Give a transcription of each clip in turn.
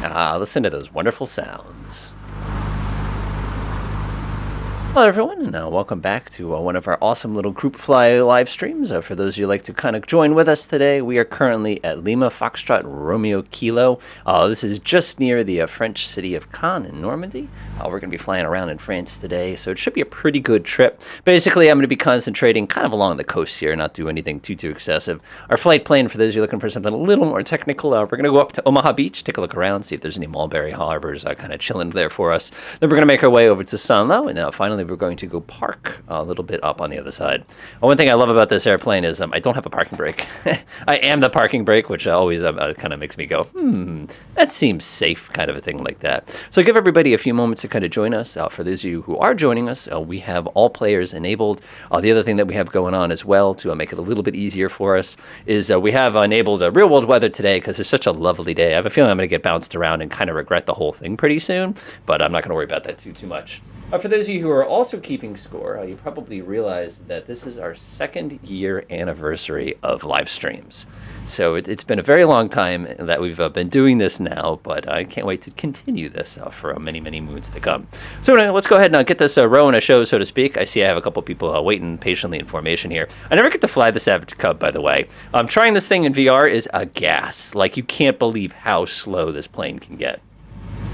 Ah, listen to those wonderful sounds. Hello everyone, and welcome back to one of our awesome little group fly live streams. For those of you who like to kind of join with us today, we are currently at Lima Foxtrot Romeo Kilo. This is just near the French city of Caen in Normandy. We're going to be flying around in France today, so it should be a pretty good trip. Basically, I'm going to be concentrating kind of along the coast here, not do anything too excessive. Our flight plan, for those of you looking for something a little more technical, we're going to go up to Omaha Beach, take a look around, see if there's any mulberry harbors kind of chilling there for us. Then we're going to make our way over to Saint-Lô, and finally we're going to go park a little bit up on the other side. One thing I love about this airplane is I don't have a parking brake. I am the parking brake, which always kind of makes me go, that seems safe, kind of a thing like that. So give everybody a few moments to kind of join us. For those of you who are joining us, we have all players enabled. The other thing that we have going on as well to make it a little bit easier for us is we have enabled real world weather today because it's such a lovely day. I have a feeling I'm going to get bounced around and kind of regret the whole thing pretty soon, but I'm not going to worry about that too much. For those of you who are also keeping score, you probably realize that this is our 2nd year anniversary of live streams. So it's been a very long time that we've been doing this now, but I can't wait to continue this for many moons to come. So let's go ahead and get this row in a show, so to speak. I see I have a couple people waiting patiently in formation here. I never get to fly the Savage Cub, by the way. Trying this thing in VR is a gas. Like, you can't believe how slow this plane can get.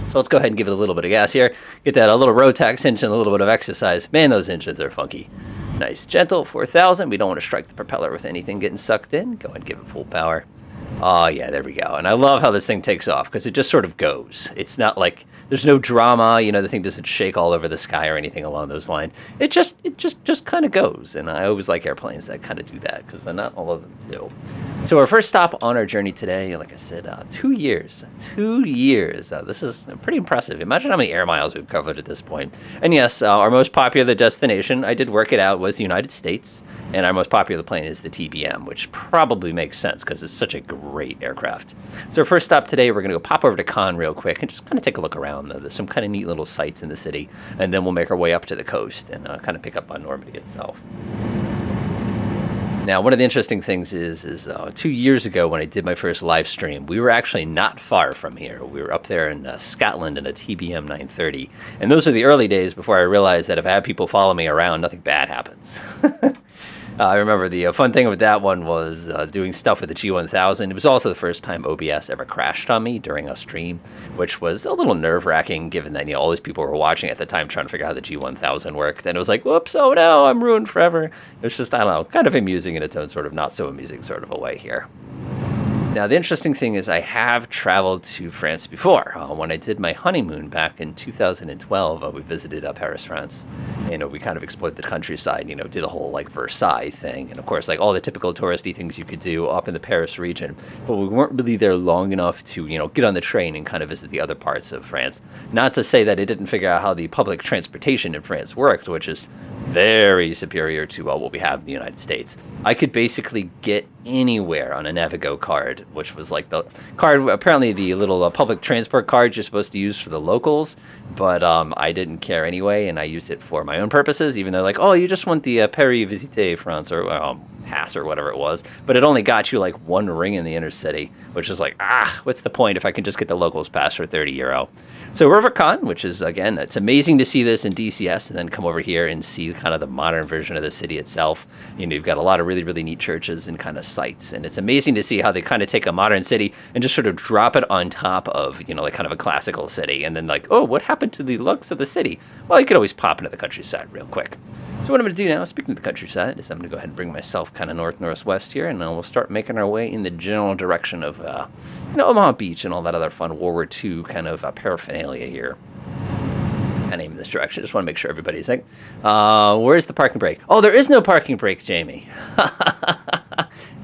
So let's go ahead and give it a little bit of gas here. Get that a little Rotax engine, a little bit of exercise. Man, those engines are funky. Nice, gentle, 4,000. We don't want to strike the propeller with anything getting sucked in. Go ahead and give it full power. Oh, yeah, there we go. And I love how this thing takes off because it just sort of goes. It's not like there's no drama. You know, the thing doesn't shake all over the sky or anything along those lines. It just kind of goes. And I always like airplanes that kind of do that because not all of them do. So our first stop on our journey today, like I said, 2 years. 2 years. This is pretty impressive. Imagine how many air miles we've covered at this point. And yes, our most popular destination, I did work it out, was the United States. And our most popular plane is the TBM, which probably makes sense because it's such a great aircraft. So our first stop today, we're going to go pop over to Caen real quick and just kind of take a look around. There's some kind of neat little sights in the city. And then we'll make our way up to the coast and kind of pick up on Normandy itself. Now, one of the interesting things is 2 years ago when I did my first live stream, we were actually not far from here. We were up there in Scotland in a TBM 930. And those are the early days before I realized that if I have people follow me around, nothing bad happens. I remember the fun thing with that one was doing stuff with the G1000. It was also the first time OBS ever crashed on me during a stream, which was a little nerve-wracking given that all these people were watching at the time trying to figure out how the G1000 worked. And it was like, whoops, oh no, I'm ruined forever. It was just, I don't know, kind of amusing in its own sort of not so amusing sort of a way here. Now, the interesting thing is I have traveled to France before. When I did my honeymoon back in 2012, we visited Paris, France. We kind of explored the countryside, did the whole, Versailles thing. And, of course, all the typical touristy things you could do up in the Paris region. But we weren't really there long enough to, get on the train and kind of visit the other parts of France. Not to say that I didn't figure out how the public transportation in France worked, which is very superior to what we have in the United States. I could basically get anywhere on a Navigo card, which was like the card, apparently the little public transport card you're supposed to use for the locals, but I didn't care anyway, and I used it for my own purposes, even though you just want the Paris Visite France or pass or whatever it was, but it only got you one ring in the inner city, which is what's the point if I can just get the locals pass for €30? So we're over Caen, which is, again, it's amazing to see this in DCS and then come over here and see kind of the modern version of the city itself. You've got a lot of really neat churches and kind of sites, and it's amazing to see how they kind of take a modern city and just sort of drop it on top of, kind of a classical city, and then oh, what happened to the looks of the city? Well, you could always pop into the countryside real quick. So what I'm going to do now, speaking of the countryside, is I'm going to go ahead and bring myself kind of northwest here, and we'll start making our way in the general direction of Omaha Beach and all that other fun World War II kind of paraphernalia here. Kind of aim in this direction. Just want to make sure everybody's where's the parking brake? Oh, there is no parking brake, Jamie.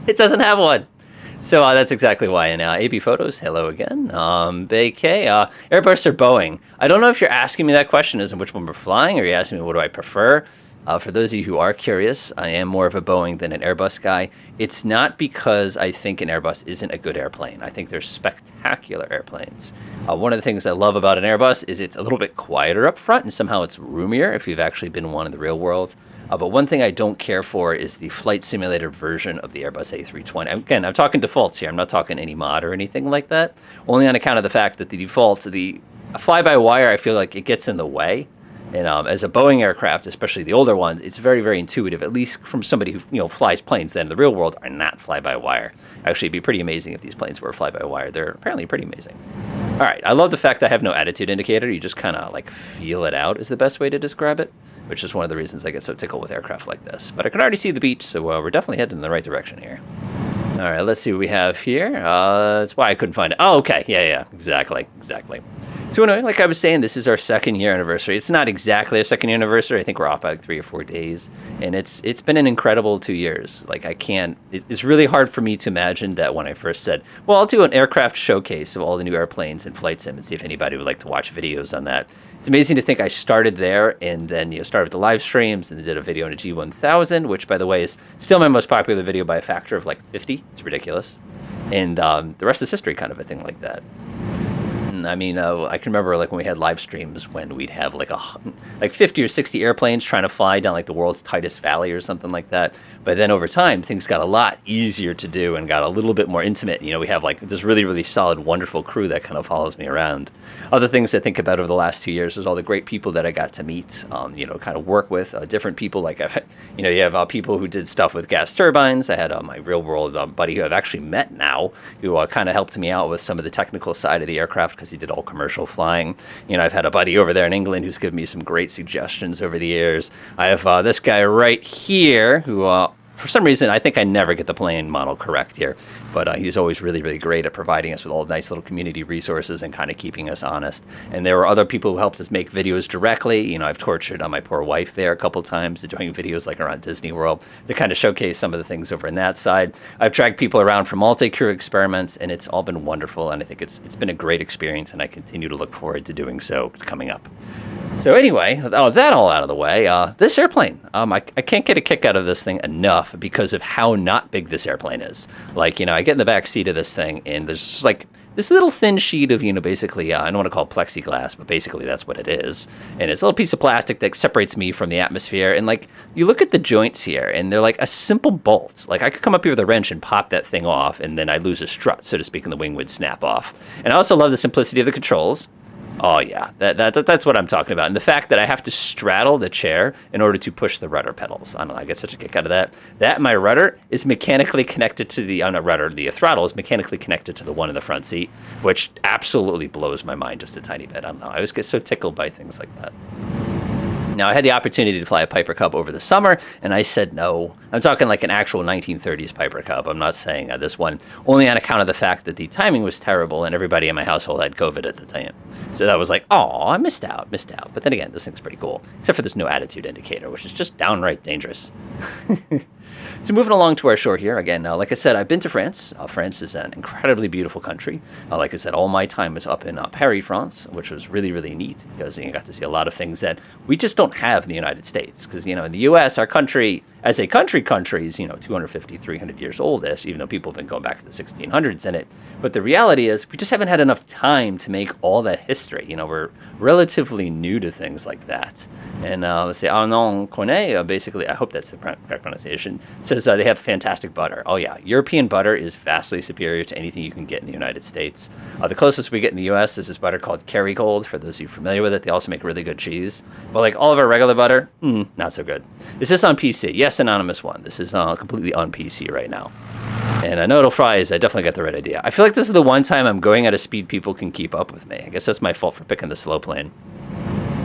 It doesn't have one. So that's exactly why. And AB Photos, hello again. BK, Airbus or Boeing? I don't know if you're asking me that question as in which one we're flying, or you're asking me what do I prefer. For those of you who are curious, I am more of a Boeing than an Airbus guy. It's not because I think an Airbus isn't a good airplane. I think they're spectacular airplanes. One of the things I love about an Airbus is it's a little bit quieter up front, and somehow it's roomier if you've actually been one in the real world. But one thing I don't care for is the flight simulator version of the Airbus A320. Again, I'm talking defaults here. I'm not talking any mod or anything like that. Only on account of the fact that the default, the fly-by-wire, I feel like it gets in the way. And as a Boeing aircraft, especially the older ones, it's very, very intuitive, at least from somebody who flies planes that in the real world are not fly-by-wire. Actually, it'd be pretty amazing if these planes were fly-by-wire. They're apparently pretty amazing. All right, I love the fact that I have no attitude indicator. You just kind of like feel it out is the best way to describe it, which is one of the reasons I get so tickled with aircraft like this. But I can already see the beach, so we're definitely heading in the right direction here. All right, let's see what we have here. That's why I couldn't find it. Oh, okay. Yeah, exactly. So anyway, like I was saying, this is our 2nd year anniversary. It's not exactly our 2nd year anniversary. I think we're off by like 3 or 4 days. And it's been an incredible 2 years. Like it's really hard for me to imagine that when I first said, well, I'll do an aircraft showcase of all the new airplanes and flight sim and see if anybody would like to watch videos on that. It's amazing to think I started there and then started with the live streams and did a video on a G1000, which by the way is still my most popular video by a factor of like 50. It's ridiculous. And the rest is history, kind of a thing like that. I mean, I can remember like when we had live streams when we'd have like 50 or 60 airplanes trying to fly down like the world's tightest valley or something like that. But then over time, things got a lot easier to do and got a little bit more intimate. We have like this really, really solid, wonderful crew that kind of follows me around. Other things I think about over the last 2 years is all the great people that I got to meet, kind of work with different people. Like, you have people who did stuff with gas turbines. I had my real world buddy who I've actually met now, who kind of helped me out with some of the technical side of the aircraft because he did all commercial flying. I've had a buddy over there in England who's given me some great suggestions over the years. I have this guy right here who, for some reason, I think I never get the plane model correct here, but he's always really, really great at providing us with all nice little community resources and kind of keeping us honest. And there were other people who helped us make videos directly. I've tortured on my poor wife there a couple times doing videos like around Disney World to kind of showcase some of the things over on that side. I've dragged people around for multi-crew experiments, and it's all been wonderful, and I think it's been a great experience, and I continue to look forward to doing so coming up. So anyway, that all out of the way, this airplane, I can't get a kick out of this thing enough because of how not big this airplane is. Like, I get in the back seat of this thing, and there's just like this little thin sheet of, basically, I don't want to call it plexiglass, but basically that's what it is. And it's a little piece of plastic that separates me from the atmosphere. And like, you look at the joints here, and they're like a simple bolt. Like, I could come up here with a wrench and pop that thing off, and then I'd lose a strut, so to speak, and the wing would snap off. And I also love the simplicity of the controls. Oh yeah, that's what I'm talking about. And the fact that I have to straddle the chair in order to push the rudder pedals. I don't know, I get such a kick out of that. That my rudder is mechanically connected to the throttle is mechanically connected to the one in the front seat, which absolutely blows my mind just a tiny bit. I don't know, I always get so tickled by things like that. Now, I had the opportunity to fly a Piper Cub over the summer, and I said no. I'm talking like an actual 1930s Piper Cub. I'm not saying this one, only on account of the fact that the timing was terrible and everybody in my household had COVID at the time. So that was like, oh, I missed out. But then again, this thing's pretty cool, except for this no attitude indicator, which is just downright dangerous. So moving along to our shore here, again, like I said, I've been to France. France is an incredibly beautiful country. Like I said, all my time was up in Paris, France, which was really, really neat because you got to see a lot of things that we just don't have in the United States. Because, in the U.S., our country, as a country is, 250, 300 years old-ish, even though people have been going back to the 1600s in it. But the reality is we just haven't had enough time to make all that history. We're relatively new to things like that. And let's say, Arnaud Cornet, basically, I hope that's the correct pronunciation, says they have fantastic butter. Oh yeah, European butter is vastly superior to anything you can get in the United States. The closest we get in the U.S. is this butter called Kerrygold. For those of you familiar with it, they also make really good cheese. But like all of our regular butter, not so good. Is this on PC? Yes, Anonymous One. This is completely on PC right now. And I know it'll fries. I definitely got the right idea. I feel like this is the one time I'm going at a speed people can keep up with me. I guess that's my fault for picking the slow plane.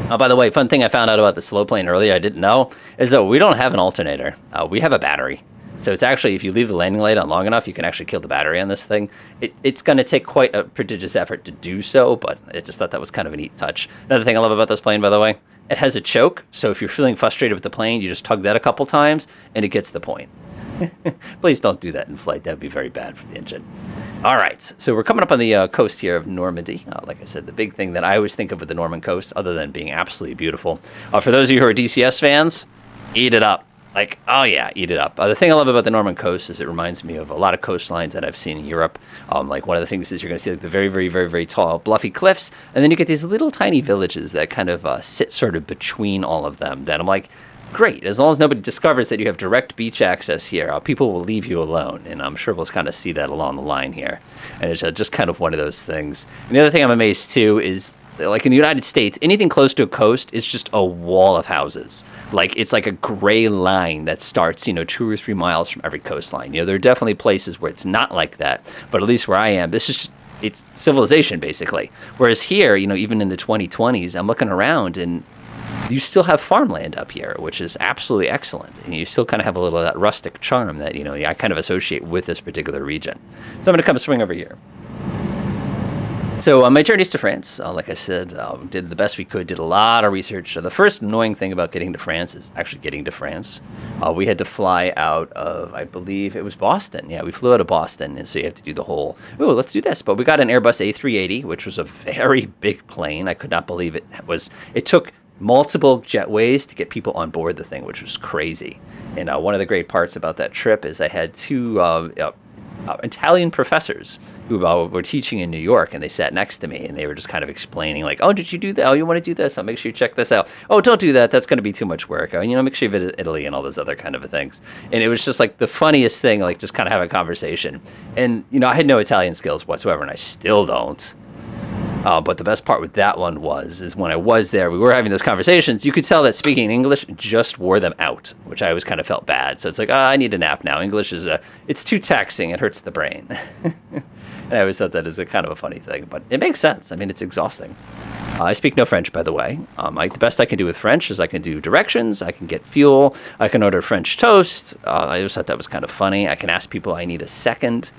By the way, fun thing I found out about the slow plane earlier I didn't know is that we don't have an alternator. We have a battery. So it's actually, if you leave the landing light on long enough, you can actually kill the battery on this thing. It's going to take quite a prodigious effort to do so, but I just thought that was kind of a neat touch. Another thing I love about this plane, by the way, it has a choke. So if you're feeling frustrated with the plane, you just tug that a couple times, and it gets the point. Please don't do that in flight. That would be very bad for the engine. All right, so we're coming up on the coast here of Normandy. Like I said, the big thing that I always think of with the Norman coast, other than being absolutely beautiful. For those of you who are DCS fans, eat it up. Like, oh yeah, eat it up. The thing I love about the Norman coast is it reminds me of a lot of coastlines that I've seen in Europe. Like one of the things is you're going to see like the very, very, very, very tall, bluffy cliffs, and then you get these little tiny villages that kind of sit sort of between all of them. That I'm like, great, as long as nobody discovers that you have direct beach access here, people will leave you alone, and I'm sure we'll kind of see that along the line here. And it's just kind of one of those things. And the other thing I'm amazed too is, like in the United States, anything close to a coast is just a wall of houses. Like it's like a gray line that starts, 2 or 3 miles from every coastline. There are definitely places where it's not like that, but at least where I am, this is just, it's civilization basically. Whereas here, even in the 2020s, I'm looking around and you still have farmland up here, which is absolutely excellent. And you still kind of have a little of that rustic charm that, I kind of associate with this particular region. So I'm going to come swing over here. So my journeys to France, like I said, did the best we could, did a lot of research. The first annoying thing about getting to France is actually getting to France. We had to fly out of, I believe it was Boston. Yeah, we flew out of Boston, and so you have to do the whole, oh, let's do this. But we got an Airbus A380, which was a very big plane. I could not believe it. It took multiple jetways to get people on board the thing, which was crazy. And one of the great parts about that trip is I had 2 Italian professors who were teaching in New York, and they sat next to me, and they were just kind of explaining, like, oh, did you do that? Oh, you want to do this? I'll make sure you check this out. Oh, don't do that. That's going to be too much work. Oh, make sure you visit Italy and all those other kind of things. And it was just like the funniest thing, like just kind of have a conversation. And, I had no Italian skills whatsoever, and I still don't. But the best part with that one is when I was there, we were having those conversations. You could tell that speaking English just wore them out, which I always kind of felt bad. So it's like, I need a nap now. English is it's too taxing. It hurts the brain. And I always thought that is a kind of a funny thing, but it makes sense. I mean, it's exhausting. I speak no French, by the way. The best I can do with French is I can do directions, I can get fuel, I can order French toast. I just thought that was kind of funny. I can ask people I need a second,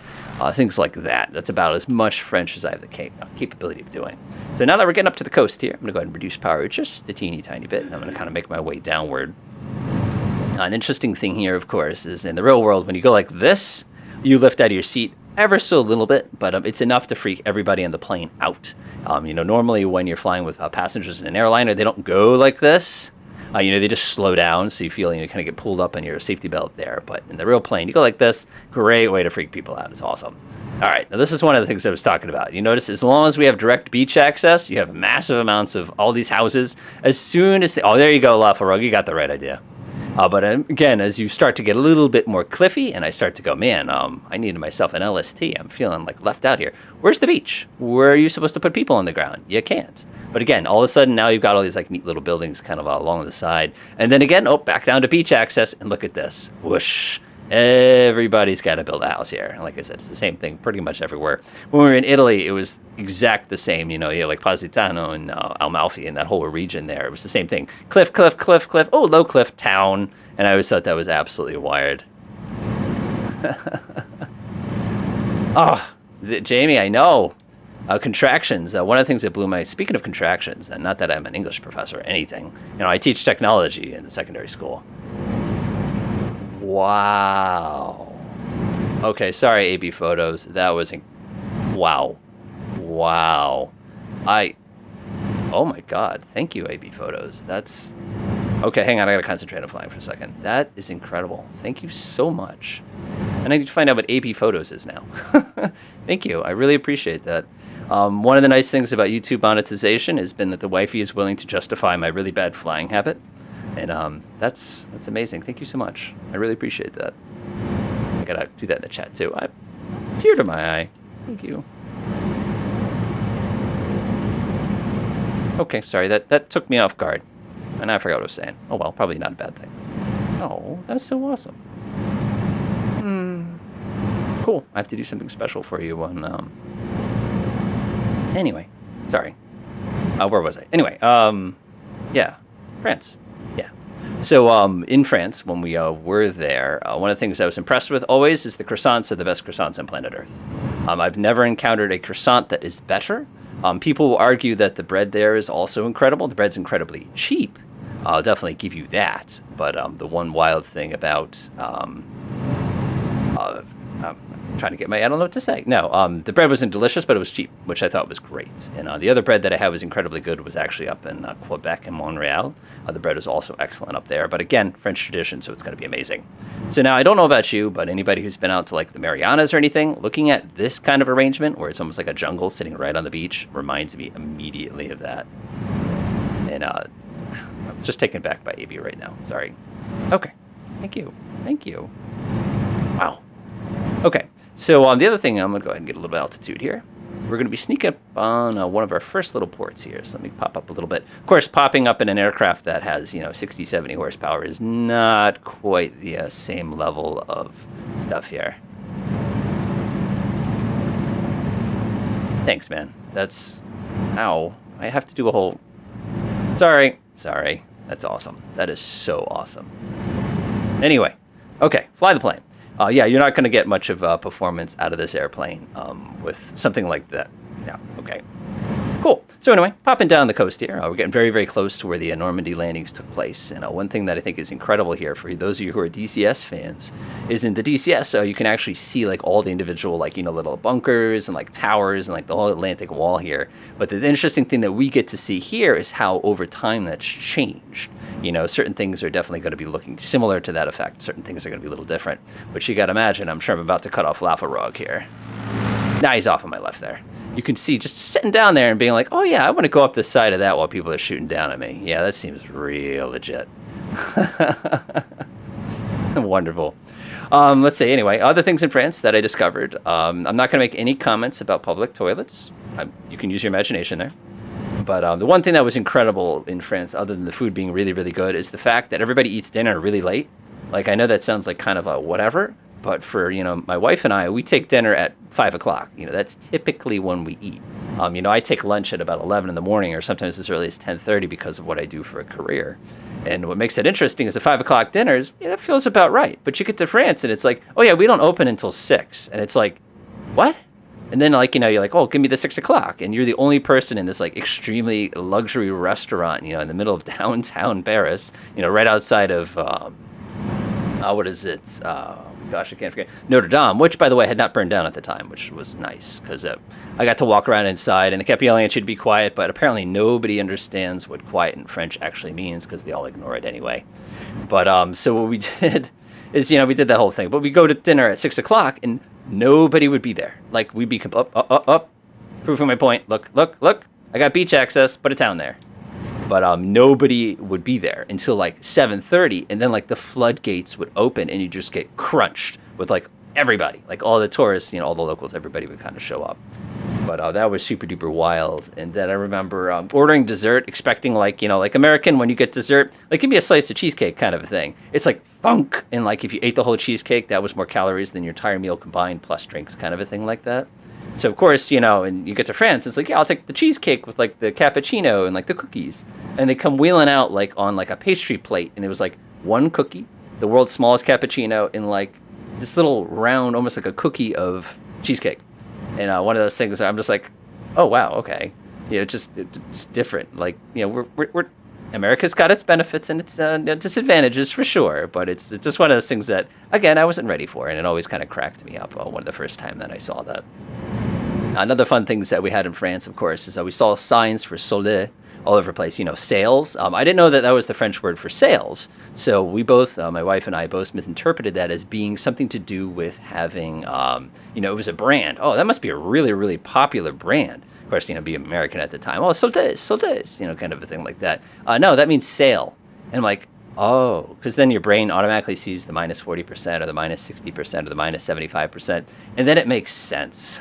things like that. That's about as much French as I have the capability of doing. So now that we're getting up to the coast here, I'm going to go ahead and reduce power just a teeny tiny bit, and I'm going to kind of make my way downward. An interesting thing here, of course, is in the real world, when you go like this, you lift out of your seat ever so little bit, but it's enough to freak everybody on the plane out. Normally when you're flying with passengers in an airliner, they don't go like this. They just slow down, so you feel, kind of get pulled up on your safety belt there. But in the real plane, you go like this. Great way to freak people out. It's awesome. All right, now this is one of the things I was talking about. You notice as long as we have direct beach access, you have massive amounts of all these houses. As soon as, oh, there you go, Lawful Rogue, you got the right idea. But again, as you start to get a little bit more cliffy, and I start to go, man, I needed myself an LST. I'm feeling like left out here. Where's the beach? Where are you supposed to put people on the ground? You can't. But again, all of a sudden now you've got all these like neat little buildings kind of along the side. And then again, back down to beach access, and look at this. Whoosh. Everybody's got to build a house here. Like I said, it's the same thing pretty much everywhere. When we were in Italy, it was exact the same. Like Positano and Amalfi and that whole region there. It was the same thing. Cliff, cliff, cliff, cliff. Oh, low cliff, town. And I always thought that was absolutely wired. Jamie, I know. Contractions. One of the things that blew my... Speaking of contractions, and not that I'm an English professor or anything, I teach technology in the secondary school. Wow. Okay, sorry, AB Photos. That was... Wow. Wow. Oh my god. Thank you, AB Photos. That's... Okay, hang on. I gotta concentrate on flying for a second. That is incredible. Thank you so much. And I need to find out what AB Photos is now. Thank you. I really appreciate that. One of the nice things about YouTube monetization has been that the wifey is willing to justify my really bad flying habit. And that's amazing. Thank you so much. I really appreciate that. I gotta do that in the chat too. Tear to my eye. Thank you. Okay, sorry. That took me off guard. And I forgot what I was saying. Oh well, probably not a bad thing. Oh, that's so awesome. Cool. I have to do something special for you on... Anyway, sorry. Where was I? Anyway, yeah, France. Yeah. So in France, when we were there, one of the things I was impressed with always is the croissants are the best croissants on planet Earth. I've never encountered a croissant that is better. People will argue that the bread there is also incredible. The bread's incredibly cheap. I'll definitely give you that. But the one wild thing about trying to get I don't know what to say. No, the bread wasn't delicious, but it was cheap, which I thought was great. And the other bread that I had was incredibly good, was actually up in Quebec and Montreal. The bread is also excellent up there, but again, French tradition, so it's going to be amazing. So now, I don't know about you, but anybody who's been out to like the Marianas or anything, looking at this kind of arrangement, where it's almost like a jungle sitting right on the beach, reminds me immediately of that. And I'm just taken back by AB right now. Sorry. Okay. Thank you. Thank you. Wow. Okay. So the other thing, I'm going to go ahead and get a little bit of altitude here. We're going to be sneaking up on one of our first little ports here. So let me pop up a little bit. Of course, popping up in an aircraft that has, 60, 70 horsepower is not quite the same level of stuff here. Thanks, man. That's... Ow. I have to do a whole... Sorry. That's awesome. That is so awesome. Anyway. Okay. Fly the plane. Yeah, you're not going to get much of performance out of this airplane with something like that. Yeah, okay. Cool. So anyway, popping down the coast here. We're getting very, very close to where the Normandy landings took place. And one thing that I think is incredible here for those of you who are DCS fans is in the DCS, you can actually see like all the individual little bunkers and like towers and like the whole Atlantic wall here. But the interesting thing that we get to see here is how over time that's changed. Certain things are definitely going to be looking similar to that effect. Certain things are going to be a little different. But you got to imagine, I'm sure I'm about to cut off Lafarog here. Now he's off on my left there. You can see just sitting down there and being like, oh yeah, I want to go up the side of that while people are shooting down at me. Yeah, that seems real legit. Wonderful. Let's see. Anyway, other things in France that I discovered. I'm not going to make any comments about public toilets. You can use your imagination there. But the one thing that was incredible in France, other than the food being really, really good, is the fact that everybody eats dinner really late. Like, I know that sounds like kind of a whatever, but for, my wife and I, we take dinner at 5 o'clock. That's typically when we eat. I take lunch at about 11 in the morning, or sometimes as early as 10:30 because of what I do for a career. And what makes it interesting is the 5 o'clock dinners, that feels about right. But you get to France and it's like, oh yeah, we don't open until 6. And it's like, what? And then you're like, oh, give me the 6 o'clock. And you're the only person in this extremely luxury restaurant, in the middle of downtown Paris, right outside of, what is it? Gosh, I can't forget. Notre Dame, which, by the way, had not burned down at the time, which was nice because I got to walk around inside and they kept yelling at you to be quiet, but apparently nobody understands what quiet in French actually means because they all ignore it anyway. But so what we did is, we did that whole thing, but we go to dinner at 6 o'clock and nobody would be there. Like, we'd be up, proving my point. Look, I got beach access, put a town there. But nobody would be there until 7:30, and then the floodgates would open, and you just get crunched with everybody, all the tourists, all the locals, everybody would kind of show up. But that was super duper wild. And then I remember ordering dessert, expecting like American, when you get dessert, give me a slice of cheesecake kind of a thing. It's thunk, and if you ate the whole cheesecake, that was more calories than your entire meal combined plus drinks, kind of a thing like that. So, of course, and you get to France, it's yeah, I'll take the cheesecake with, the cappuccino and, the cookies. And they come wheeling out, on, a pastry plate. And it was, one cookie, the world's smallest cappuccino, and, this little round, almost like a cookie of cheesecake. And one of those things, I'm just like, oh, wow, okay. It's different. We're America's got its benefits and its disadvantages for sure. But it's just one of those things that, again, I wasn't ready for. And it always kind of cracked me up one of the first time that I saw that. Another fun things that we had in France, of course, is that we saw signs for solde all over the place, sails. I didn't know that that was the French word for sails. So we both, my wife and I, both misinterpreted that as being something to do with having, it was a brand. Oh, that must be a really, really popular brand. Of course, be American at the time. Oh, soldes, kind of a thing like that. No, that means sail. And I'm like, oh, because then your brain automatically sees the minus 40% or the minus 60% or the minus 75%, and then it makes sense.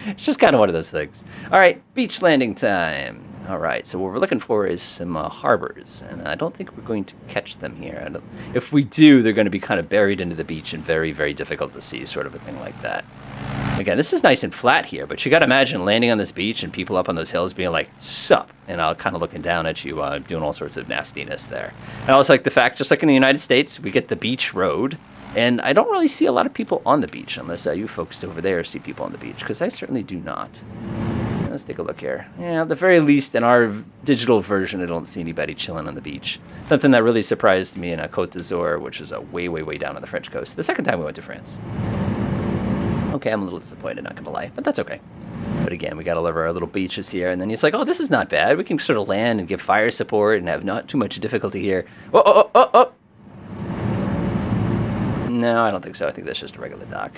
It's just kind of one of those things. All right, beach landing time. All right, so what we're looking for is some harbors, and I don't think we're going to catch them here. If we do, they're going to be kind of buried into the beach and very, very difficult to see, sort of a thing like that. Again, this is nice and flat here, but you got to imagine landing on this beach and people up on those hills being like, sup, and kind of looking down at you, doing all sorts of nastiness there. And I also like the fact, just like in the United States, we get the beach road, and I don't really see a lot of people on the beach, unless you folks over there see people on the beach, because I certainly do not. Let's take a look here. Yeah, at the very least, in our digital version, I don't see anybody chilling on the beach. Something that really surprised me in Côte d'Azur, which is way, way, way down on the French coast. The second time we went to France. okay, I'm a little disappointed, not going to lie, but that's okay. But again, we got all of our little beaches here, and then he's like, oh, this is not bad. We can sort of land and give fire support and have not too much difficulty here. Oh. No, I don't think so. I think that's just a regular dock.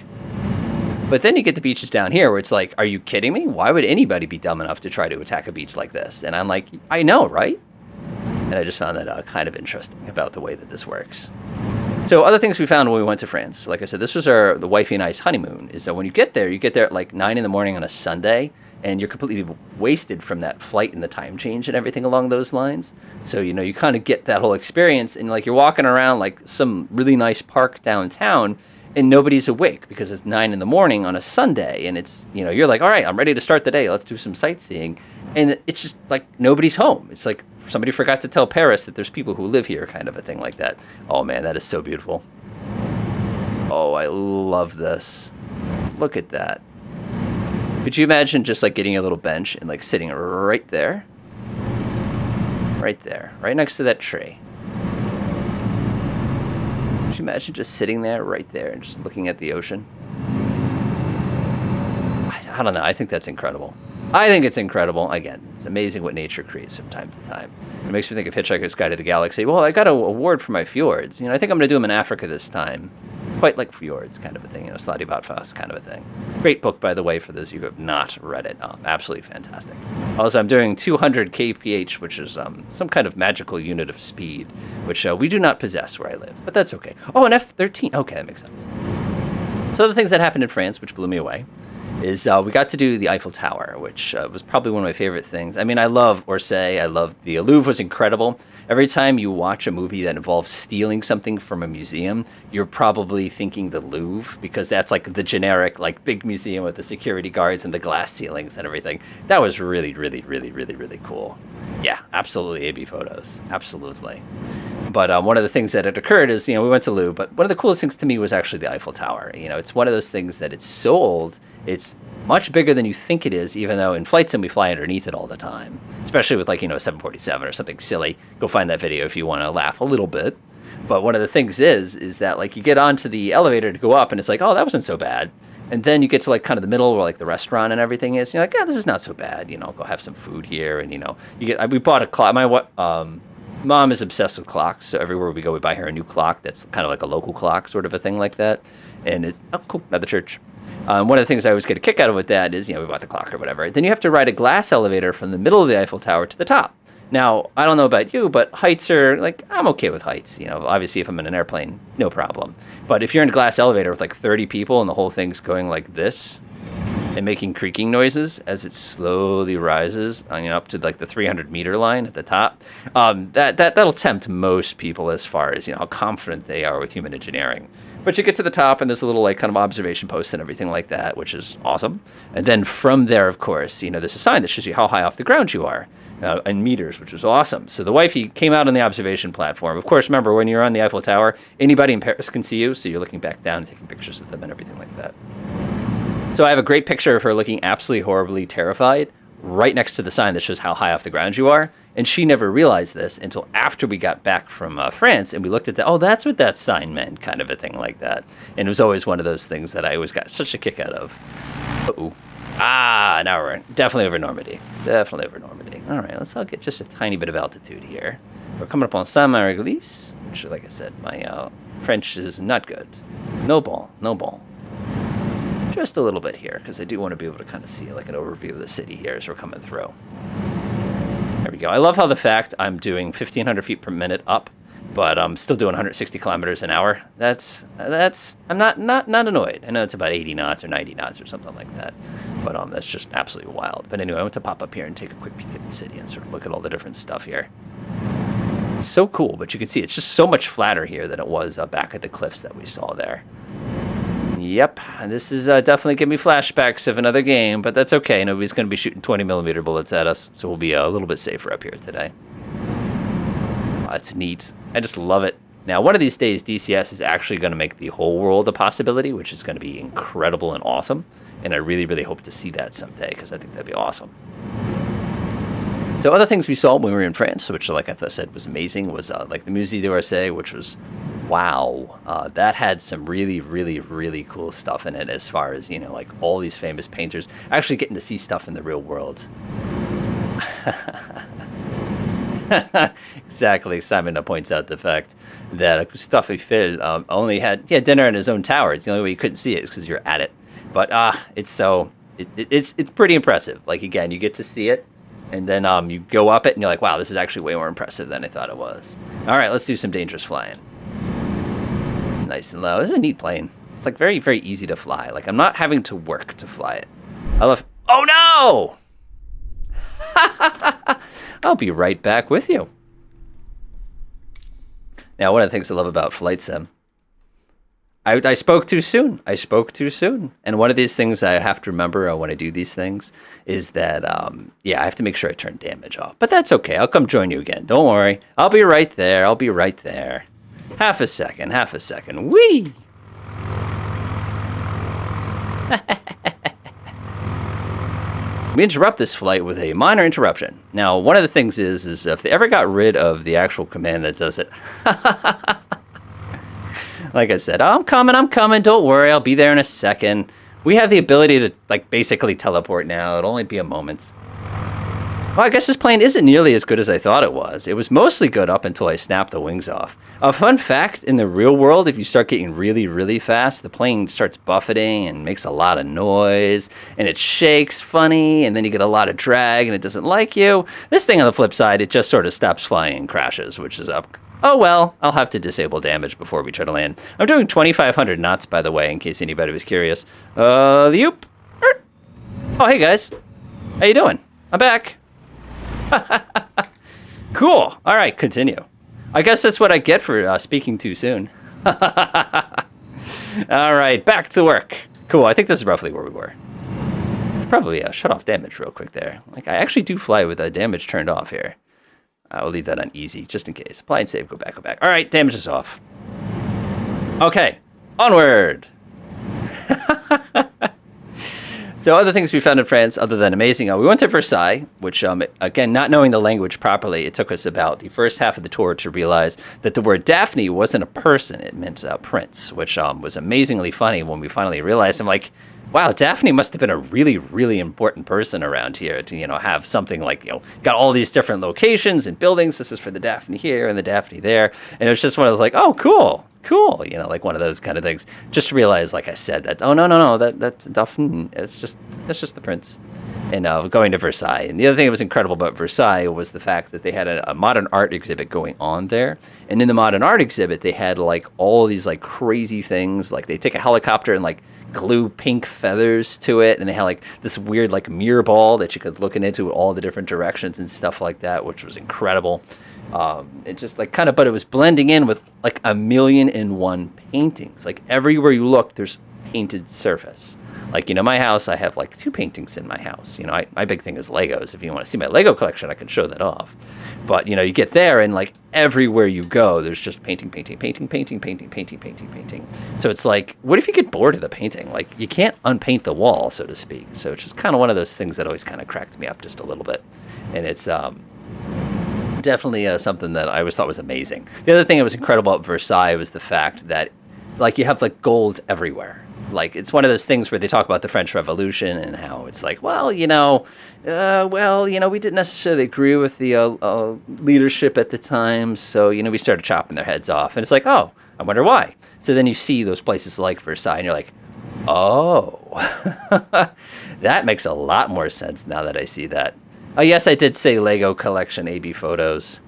But then you get the beaches down here where it's like, are you kidding me? Why would anybody be dumb enough to try to attack a beach like this? And I'm like, I know, right? And I just found that kind of interesting about the way that this works. So other things we found when we went to France, like I said, this was the wifey and I's honeymoon, is that when you get there at like 9 in the morning on a Sunday, and you're completely wasted from that flight and the time change and everything along those lines. So, you kind of get that whole experience, and like you're walking around like some really nice park downtown, and nobody's awake because it's 9 in the morning on a Sunday, and it's, you're like, all right, I'm ready to start the day. Let's do some sightseeing. And it's just like nobody's home. It's like somebody forgot to tell Paris that there's people who live here, kind of a thing like that. Oh man, that is so beautiful. Oh, I love this. Look at that. Could you imagine just like getting a little bench and like sitting right there? Right there, right next to that tree. Could you imagine just sitting there, right there, and just looking at the ocean? I don't know. I think that's incredible. I think it's incredible. Again, it's amazing what nature creates from time to time. It makes me think of Hitchhiker's Guide to the Galaxy. Well, I got an award for my fjords. I think I'm going to do them in Africa this time. Quite like fjords, kind of a thing. Sladivatfast kind of a thing. Great book, by the way, for those of you who have not read it. Absolutely fantastic. Also, I'm doing 200 kph, which is some kind of magical unit of speed, which we do not possess where I live, but that's okay. Oh, an F-13. Okay, that makes sense. So the things that happened in France, which blew me away, is we got to do the Eiffel Tower, which was probably one of my favorite things. I mean, I love the Louvre was incredible. Every time you watch a movie that involves stealing something from a museum, you're probably thinking the Louvre, because that's like the generic, like big museum with the security guards and the glass ceilings and everything. That was really, really, really, really, really cool. Yeah, absolutely AB photos. Absolutely. But one of the things that had occurred is, we went to Louvre, but one of the coolest things to me was actually the Eiffel Tower. It's one of those things that it's so old, it's much bigger than you think it is, even though in flight sim we fly underneath it all the time, especially with like, a 747 or something silly. Go find that video if you want to laugh a little bit. But one of the things is that like you get onto the elevator to go up and it's like, oh, that wasn't so bad. And then you get to like kind of the middle where like the restaurant and everything is, you're like, yeah, this is not so bad. Go have some food here. And, we bought a clock. Mom is obsessed with clocks, so everywhere we go, we buy her a new clock that's kind of like a local clock, sort of a thing like that. And oh, cool, another church. One of the things I always get a kick out of with that is, we bought the clock or whatever. Then you have to ride a glass elevator from the middle of the Eiffel Tower to the top. Now, I don't know about you, but heights are, like, I'm okay with heights. Obviously, if I'm in an airplane, no problem. But if you're in a glass elevator with, like, 30 people and the whole thing's going like this and making creaking noises as it slowly rises, up to, like, the 300-meter line at the top, that'll tempt most people as far as, how confident they are with human engineering. But you get to the top, and there's a little, like, kind of observation post and everything like that, which is awesome. And then from there, of course, there's a sign that shows you how high off the ground you are. In meters, which was awesome. So the wifey came out on the observation platform. Of course, remember, when you're on the Eiffel Tower, anybody in Paris can see you, so you're looking back down and taking pictures of them and everything like that. So I have a great picture of her looking absolutely horribly terrified right next to the sign that shows how high off the ground you are. And she never realized this until after we got back from France, and we looked at that. Oh, that's what that sign meant, kind of a thing like that. And it was always one of those things that I always got such a kick out of. Uh-oh. Ah, now we're definitely over Normandy. Definitely over Normandy. All right, let's all get just a tiny bit of altitude here. We're coming up on Saint-Marie-Glisse, which, like I said, my French is not good. No bon. Just a little bit here, because I do want to be able to kind of see like an overview of the city here as we're coming through. There we go. I love how the fact I'm doing 1,500 feet per minute up, but I'm still doing 160 kilometers an hour. I'm not annoyed. I know it's about 80 knots or 90 knots or something like that, but that's just absolutely wild. But anyway, I want to pop up here and take a quick peek at the city and sort of look at all the different stuff here. It's so cool, but you can see it's just so much flatter here than it was back at the cliffs that we saw there. Yep, and this is definitely giving me flashbacks of another game, but that's okay. Nobody's going to be shooting 20mm bullets at us, so we'll be a little bit safer up here today. Oh, that's neat. I just love it. Now, one of these days, DCS is actually going to make the whole world a possibility, which is going to be incredible and awesome, and I really, really hope to see that someday, because I think that'd be awesome. So other things we saw when we were in France, which like I said was amazing, was like the Musée d'Orsay, which was, wow, that had some really, really, really cool stuff in it as far as, you know, like all these famous painters actually getting to see stuff in the real world. Exactly. Simon points out the fact that Gustave Eiffel only had dinner in his own tower. It's the only way you couldn't see it because you're at it. But it's pretty impressive. Like, again, you get to see it, and then you go up it, and you're like, wow, this is actually way more impressive than I thought it was. All right, let's do some dangerous flying. Nice and low. This is a neat plane. It's like very, very easy to fly. Like, I'm not having to work to fly it. I love... Oh, no! I'll be right back with you. Now, one of the things I love about Flight Sim, I spoke too soon. I spoke too soon. And one of these things I have to remember when I do these things is that, I have to make sure I turn damage off. But that's okay. I'll come join you again. Don't worry. I'll be right there. I'll be right there. Half a second. Whee! We interrupt this flight with a minor interruption. Now, one of the things is if they ever got rid of the actual command that does it, like I said, I'm coming, don't worry, I'll be there in a second. We have the ability to, like, basically teleport now. It'll only be a moment. Well, I guess this plane isn't nearly as good as I thought it was. It was mostly good up until I snapped the wings off. A fun fact, in the real world, if you start getting really, really fast, the plane starts buffeting and makes a lot of noise, and it shakes funny, and then you get a lot of drag, and it doesn't like you. This thing, on the flip side, it just sort of stops flying and crashes, which is up. Oh, well, I'll have to disable damage before we try to land. I'm doing 2,500 knots, by the way, in case anybody was curious. Oh, hey, guys. How you doing? I'm back. Cool. All right, continue. I guess that's what I get for speaking too soon. All right, back to work. Cool. I think this is roughly where we were. Probably shut off damage real quick there. Like, I actually do fly with damage turned off here. I'll leave that on easy just in case. Apply and save. Go back. All right, damage is off. Okay, onward. So other things we found in France, other than amazing, we went to Versailles, which, again, not knowing the language properly, it took us about the first half of the tour to realize that the word Daphne wasn't a person. It meant prince, which was amazingly funny when we finally realized. I'm like, wow, Daphne must have been a really, really important person around here to, have something like, got all these different locations and buildings. This is for the Daphne here and the Daphne there. And it was just one of those like, oh, cool, like one of those kind of things. Just to realize, like I said, that, oh, no, that's Daphne. That's just the prince. And going to Versailles. And the other thing that was incredible about Versailles was the fact that they had a modern art exhibit going on there. And in the modern art exhibit, they had like all these like crazy things. Like they take a helicopter and like glue pink feathers to it, and they had like this weird like mirror ball that you could look into all the different directions and stuff like that, which was incredible. It just like kind of, but it was blending in with like 1,000,001 paintings. Like everywhere you look, there's painted surface. Like, my house, I have like 2 paintings in my house. My big thing is Legos. If you want to see my Lego collection, I can show that off. But, you get there and like everywhere you go, there's just painting. So it's like, what if you get bored of the painting? Like, you can't unpaint the wall, so to speak. So it's just kind of one of those things that always kind of cracked me up just a little bit. And it's definitely something that I always thought was amazing. The other thing that was incredible about Versailles was the fact that like you have like gold everywhere. Like, it's one of those things where they talk about the French Revolution and how it's like, well, we didn't necessarily agree with the leadership at the time. So, we started chopping their heads off. And it's like, oh, I wonder why. So then you see those places like Versailles and you're like, oh, that makes a lot more sense now that I see that. Oh, yes, I did say Lego collection AB photos.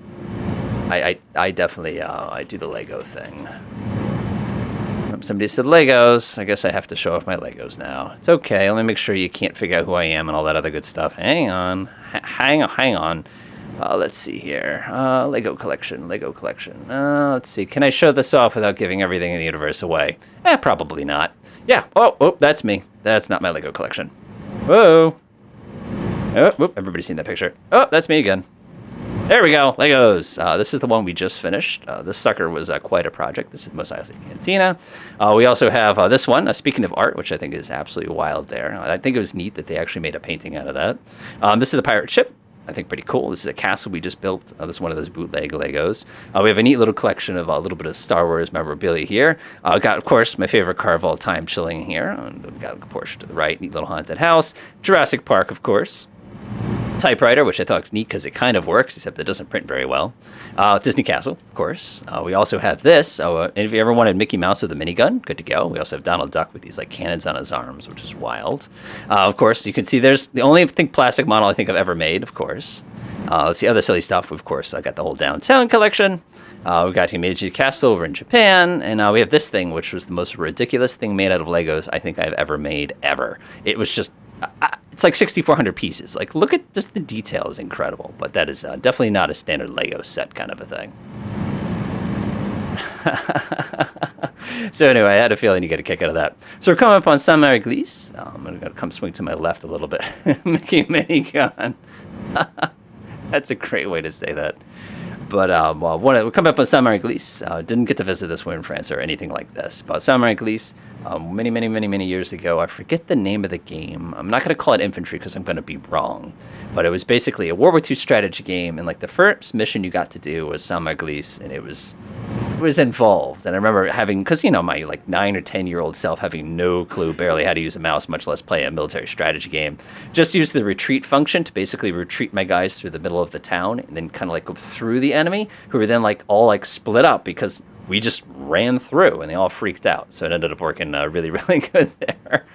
I definitely I do the Lego thing. Somebody said Legos. I guess I have to show off my Legos now. It's okay. Let me make sure you can't figure out who I am and all that other good stuff. Hang on. Let's see here. Lego collection. Let's see. Can I show this off without giving everything in the universe away? Probably not. Yeah. Oh, that's me. That's not my Lego collection. Whoa. Oh, whoop, everybody's seen that picture. Oh, that's me again. There we go, Legos. This is the one we just finished. This sucker was quite a project. This is the Mos Eisley Cantina. We also have this one, speaking of art, which I think is absolutely wild there. I think it was neat that they actually made a painting out of that. This is the pirate ship. I think, pretty cool. This is a castle we just built. This is one of those bootleg Legos. We have a neat little collection of a little bit of Star Wars memorabilia here. Got, of course, my favorite car of all time chilling here. We've got a Porsche to the right, neat little haunted house. Jurassic Park, of course. Typewriter, which I thought was neat because it kind of works, except it doesn't print very well. Disney Castle, of course. We also have this. If you ever wanted Mickey Mouse with a minigun, good to go. We also have Donald Duck with these like cannons on his arms, which is wild. Of course, you can see there's the only plastic model I think I've ever made, of course. Let's see other silly stuff. Of course, I got the whole downtown collection. We've got Himeji Castle over in Japan. And we have this thing, which was the most ridiculous thing made out of Legos I think I've ever made, ever. It was just... it's like 6,400 pieces. Like, look at just the detail is incredible. But that is definitely not a standard Lego set kind of a thing. So anyway, I had a feeling you get a kick out of that. So we're coming up on Saint-Mary-Glisse. I'm going to come swing to my left a little bit. Mickey Minigun. That's a great way to say that. But we're coming up on Saint-Mary-Glisse. Didn't get to visit this one in France or anything like this. But Saint-Mary-Glisse, many years ago, I forget the name of the game. I'm not going to call it infantry because I'm going to be wrong. But it was basically a World War II strategy game. And like the first mission you got to do was Saint-Mary-Glisse, and it was involved. And I remember having, because my like 9 or 10-year-old self having no clue barely how to use a mouse, much less play a military strategy game, just use the retreat function to basically retreat my guys through the middle of the town and then kind of like go through the enemy, who were then like all like split up because we just ran through and they all freaked out. So it ended up working really good there.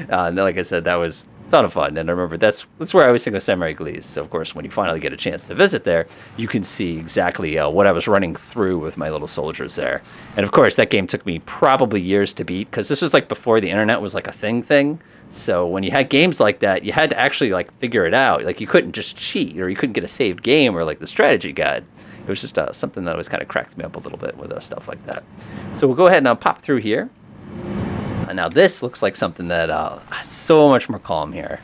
And like I said, that was a ton of fun. And I remember that's where I always think of Saint-Mary-Glisse. So of course, when you finally get a chance to visit there, you can see exactly what I was running through with my little soldiers there. And of course, that game took me probably years to beat because this was like before the internet was like a thing. So when you had games like that, you had to actually like figure it out. Like you couldn't just cheat, or you couldn't get a saved game or like the strategy guide. It was just something that always kind of cracked me up a little bit with stuff like that. So we'll go ahead and pop through here. Now this looks like something that so much more calm here.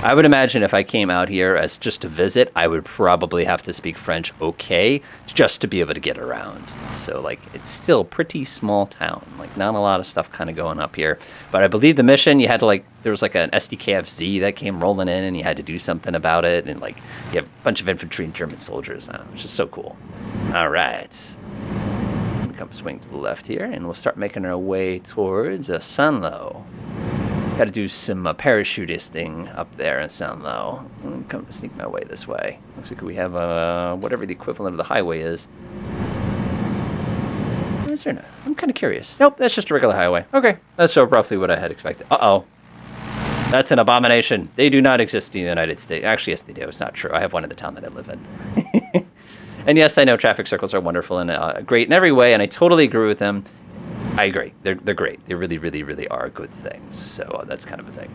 I would imagine if I came out here as just to visit, I would probably have to speak French okay just to be able to get around. So like it's still a pretty small town, like not a lot of stuff kind of going up here. But I believe the mission, you had to like, there was like an SDKFZ that came rolling in and you had to do something about it. And like you have a bunch of infantry and German soldiers. I don't know, it's just so cool. All right. Come swing to the left here and we'll start making our way towards Sanlo. Got to do some parachutisting up there in Sanlo. Come to sneak my way this way. Looks like we have whatever the equivalent of the highway is. Is there not? I'm kind of curious. Nope, that's just a regular highway. Okay, that's roughly what I had expected. Uh-oh. That's an abomination. They do not exist in the United States. Actually, yes, they do. It's not true. I have one in the town that I live in. And yes, I know traffic circles are wonderful and great in every way, and I totally agree with them. I agree. They're great. They really are good things. So that's kind of a thing.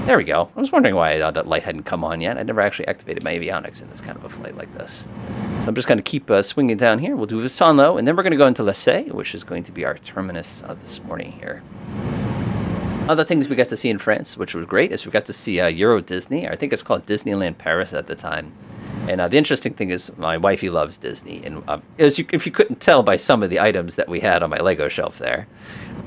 There we go. I was wondering why that light hadn't come on yet. I never actually activated my avionics in this kind of a flight like this. So I'm just going to keep swinging down here. We'll do Sanlo, and then we're going to go into Lessay, which is going to be our terminus this morning here. Other things we got to see in France, which was great, is we got to see Euro Disney. I think it's called Disneyland Paris at the time. And the interesting thing is my wifey loves Disney. And if you couldn't tell by some of the items that we had on my Lego shelf there.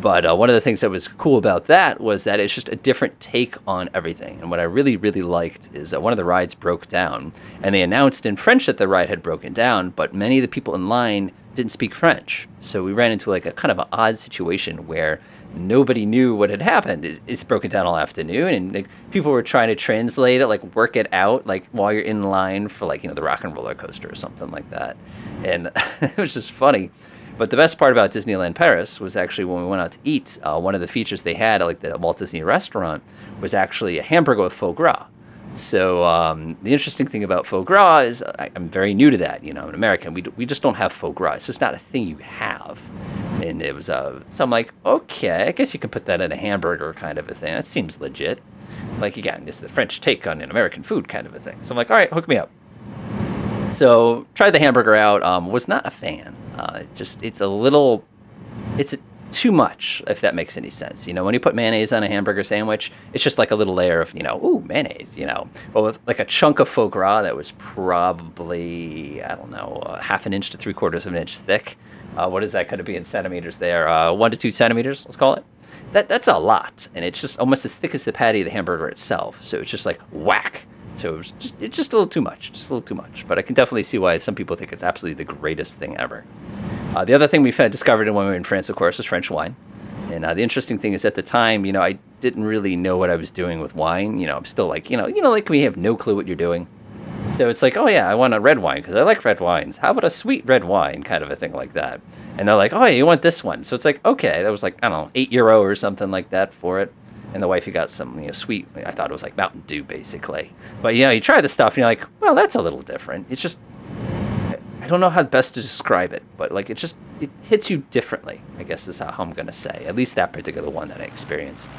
But one of the things that was cool about that was that it's just a different take on everything. And what I really liked is that one of the rides broke down. And they announced in French that the ride had broken down, but many of the people in line didn't speak French. So we ran into like a kind of an odd situation where nobody knew what had happened. It's broken down all afternoon, and like, people were trying to translate it, like work it out, like while you're in line for like, the rock and roller coaster or something like that. And it was just funny. But the best part about Disneyland Paris was actually when we went out to eat, one of the features they had at like the Walt Disney restaurant was actually a hamburger with foie gras. So the interesting thing about foie gras is I'm very new to that. I'm an American. We just don't have foie gras. It's just not a thing you have. And it was so I'm like, okay, I guess you can put that in a hamburger kind of a thing. That seems legit. Like, again, it's the French take on an American food kind of a thing. So I'm like, all right, hook me up. So tried the hamburger out. Was not a fan. It's too much, if that makes any sense. When you put mayonnaise on a hamburger sandwich, it's just like a little layer of, mayonnaise, But with like a chunk of foie gras that was probably, I don't know, half an inch to 3/4 of an inch thick. What is that going to be in centimeters there? 1 to 2 centimeters, let's call it. That's a lot. And it's just almost as thick as the patty of the hamburger itself. So it's just like whack. So it's just a little too much, just a little too much. But I can definitely see why some people think it's absolutely the greatest thing ever. The other thing we discovered when we were in France, of course, was French wine. And the interesting thing is at the time, I didn't really know what I was doing with wine. I'm still like, like we have no clue what you're doing. So it's like, oh yeah, I want a red wine because I like red wines. How about a sweet red wine, kind of a thing like that. And they're like, oh yeah, you want this one. So it's like, okay, that was like, I don't know, €8 or something like that for it. And the wifey got some, sweet, I thought it was like Mountain Dew, basically. But, you try the stuff, and you're like, well, that's a little different. It's just, I don't know how best to describe it, but, like, it hits you differently, I guess is how I'm going to say. At least that particular one that I experienced.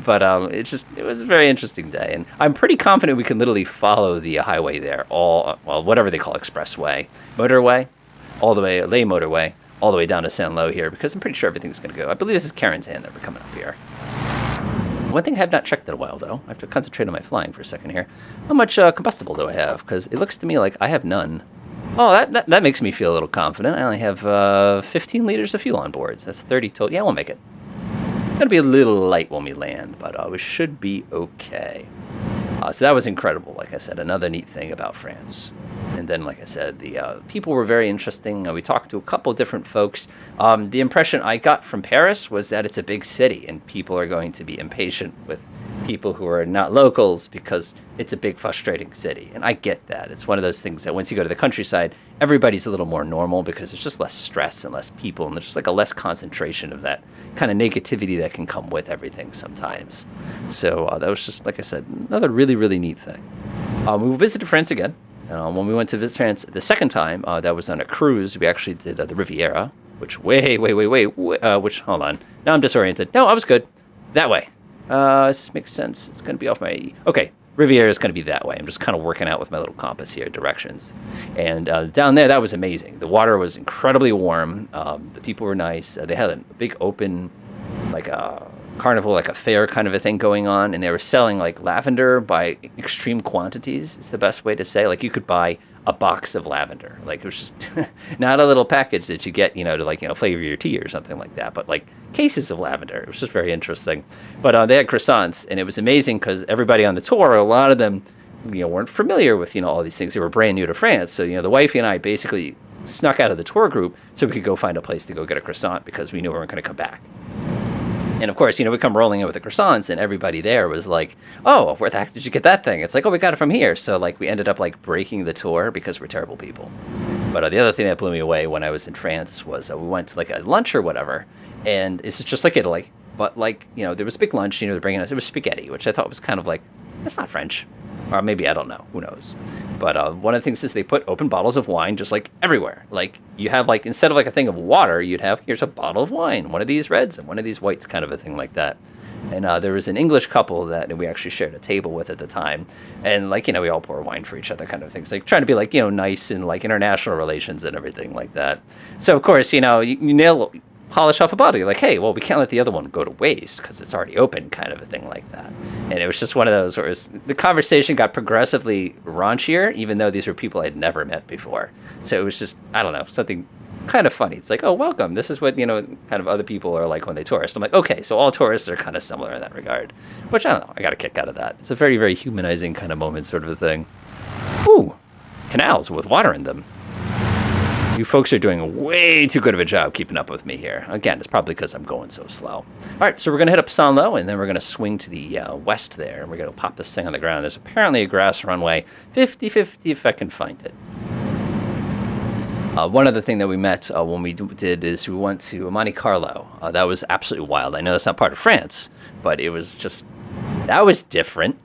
But it was a very interesting day. And I'm pretty confident we can literally follow the highway there, whatever they call expressway, motorway, all the way, lay motorway, all the way down to Saint-Lô here, because I'm pretty sure everything's going to go. I believe this is Karen's hand that we're coming up here. One thing I have not checked in a while, though, I have to concentrate on my flying for a second here. How much combustible do I have? Because it looks to me like I have none. Oh, that makes me feel a little confident. I only have 15 liters of fuel on board. So that's 30 total. Yeah, we'll make it. It's going to be a little light when we land, but we should be okay. So that was incredible. Like I said, another neat thing about France. And then, like I said, the people were very interesting. We talked to a couple different folks. The impression I got from Paris was that it's a big city, and people are going to be impatient with people who are not locals because it's a big, frustrating city. And I get that. It's one of those things that once you go to the countryside, everybody's a little more normal because there's just less stress and less people, and there's just like a less concentration of that kind of negativity that can come with everything sometimes. So that was just, like I said, another really, really neat thing. We visited France again. When we went to visit France the second time, that was on a cruise. We actually did the Riviera, which which, hold on. Now I'm disoriented. No, I was good. That way. Does this make sense? It's going to be off my... Okay, Riviera is going to be that way. I'm just kind of working out with my little compass here, directions. And down there, that was amazing. The water was incredibly warm. The people were nice. They had a big open, like a carnival, like a fair kind of a thing going on. And they were selling like lavender by extreme quantities, is the best way to say. Like you could buy a box of lavender. Like it was just not a little package that you get, to like, flavor your tea or something like that, but like cases of lavender. It was just very interesting. But they had croissants, and it was amazing because everybody on the tour, a lot of them, weren't familiar with, all these things. They were brand new to France. So, the wifey and I basically snuck out of the tour group so we could go find a place to go get a croissant because we knew we weren't going to come back. And of course, we come rolling in with the croissants, and everybody there was like, oh, where the heck did you get that thing? It's like, oh, we got it from here. So like we ended up like breaking the tour because we're terrible people. But the other thing that blew me away when I was in France was we went to like a lunch or whatever, and it's just like Italy. But like, there was a big lunch, they're bringing us, it was spaghetti, which I thought was kind of like, that's not French. Or maybe, I don't know, who knows. But one of the things is they put open bottles of wine just like everywhere. Like you have like, instead of like a thing of water, you'd have, here's a bottle of wine, one of these reds and one of these whites, kind of a thing like that. And there was an English couple that we actually shared a table with at the time. And like, we all pour wine for each other, kind of things. Like trying to be like, nice and like international relations and everything like that. So of course, you polish off a bottle. You're like, hey, well, we can't let the other one go to waste because it's already open, kind of a thing like that. And it was just one of those where the conversation got progressively raunchier, even though these were people I'd never met before. So it was just, I don't know, something kind of funny. It's like, oh, welcome. This is what, kind of other people are like when they tourist. I'm like, okay, so all tourists are kind of similar in that regard, which I don't know. I got a kick out of that. It's a very, very humanizing kind of moment, sort of a thing. Ooh, canals with water in them. You folks are doing way too good of a job keeping up with me here. Again, it's probably because I'm going so slow. All right, so we're going to hit up Saint-Lô, and then we're going to swing to the west there, and we're going to pop this thing on the ground. There's apparently a grass runway, 50-50 if I can find it. One other thing that we met when we did is we went to Monte Carlo. That was absolutely wild. I know that's not part of France, but it was just, that was different.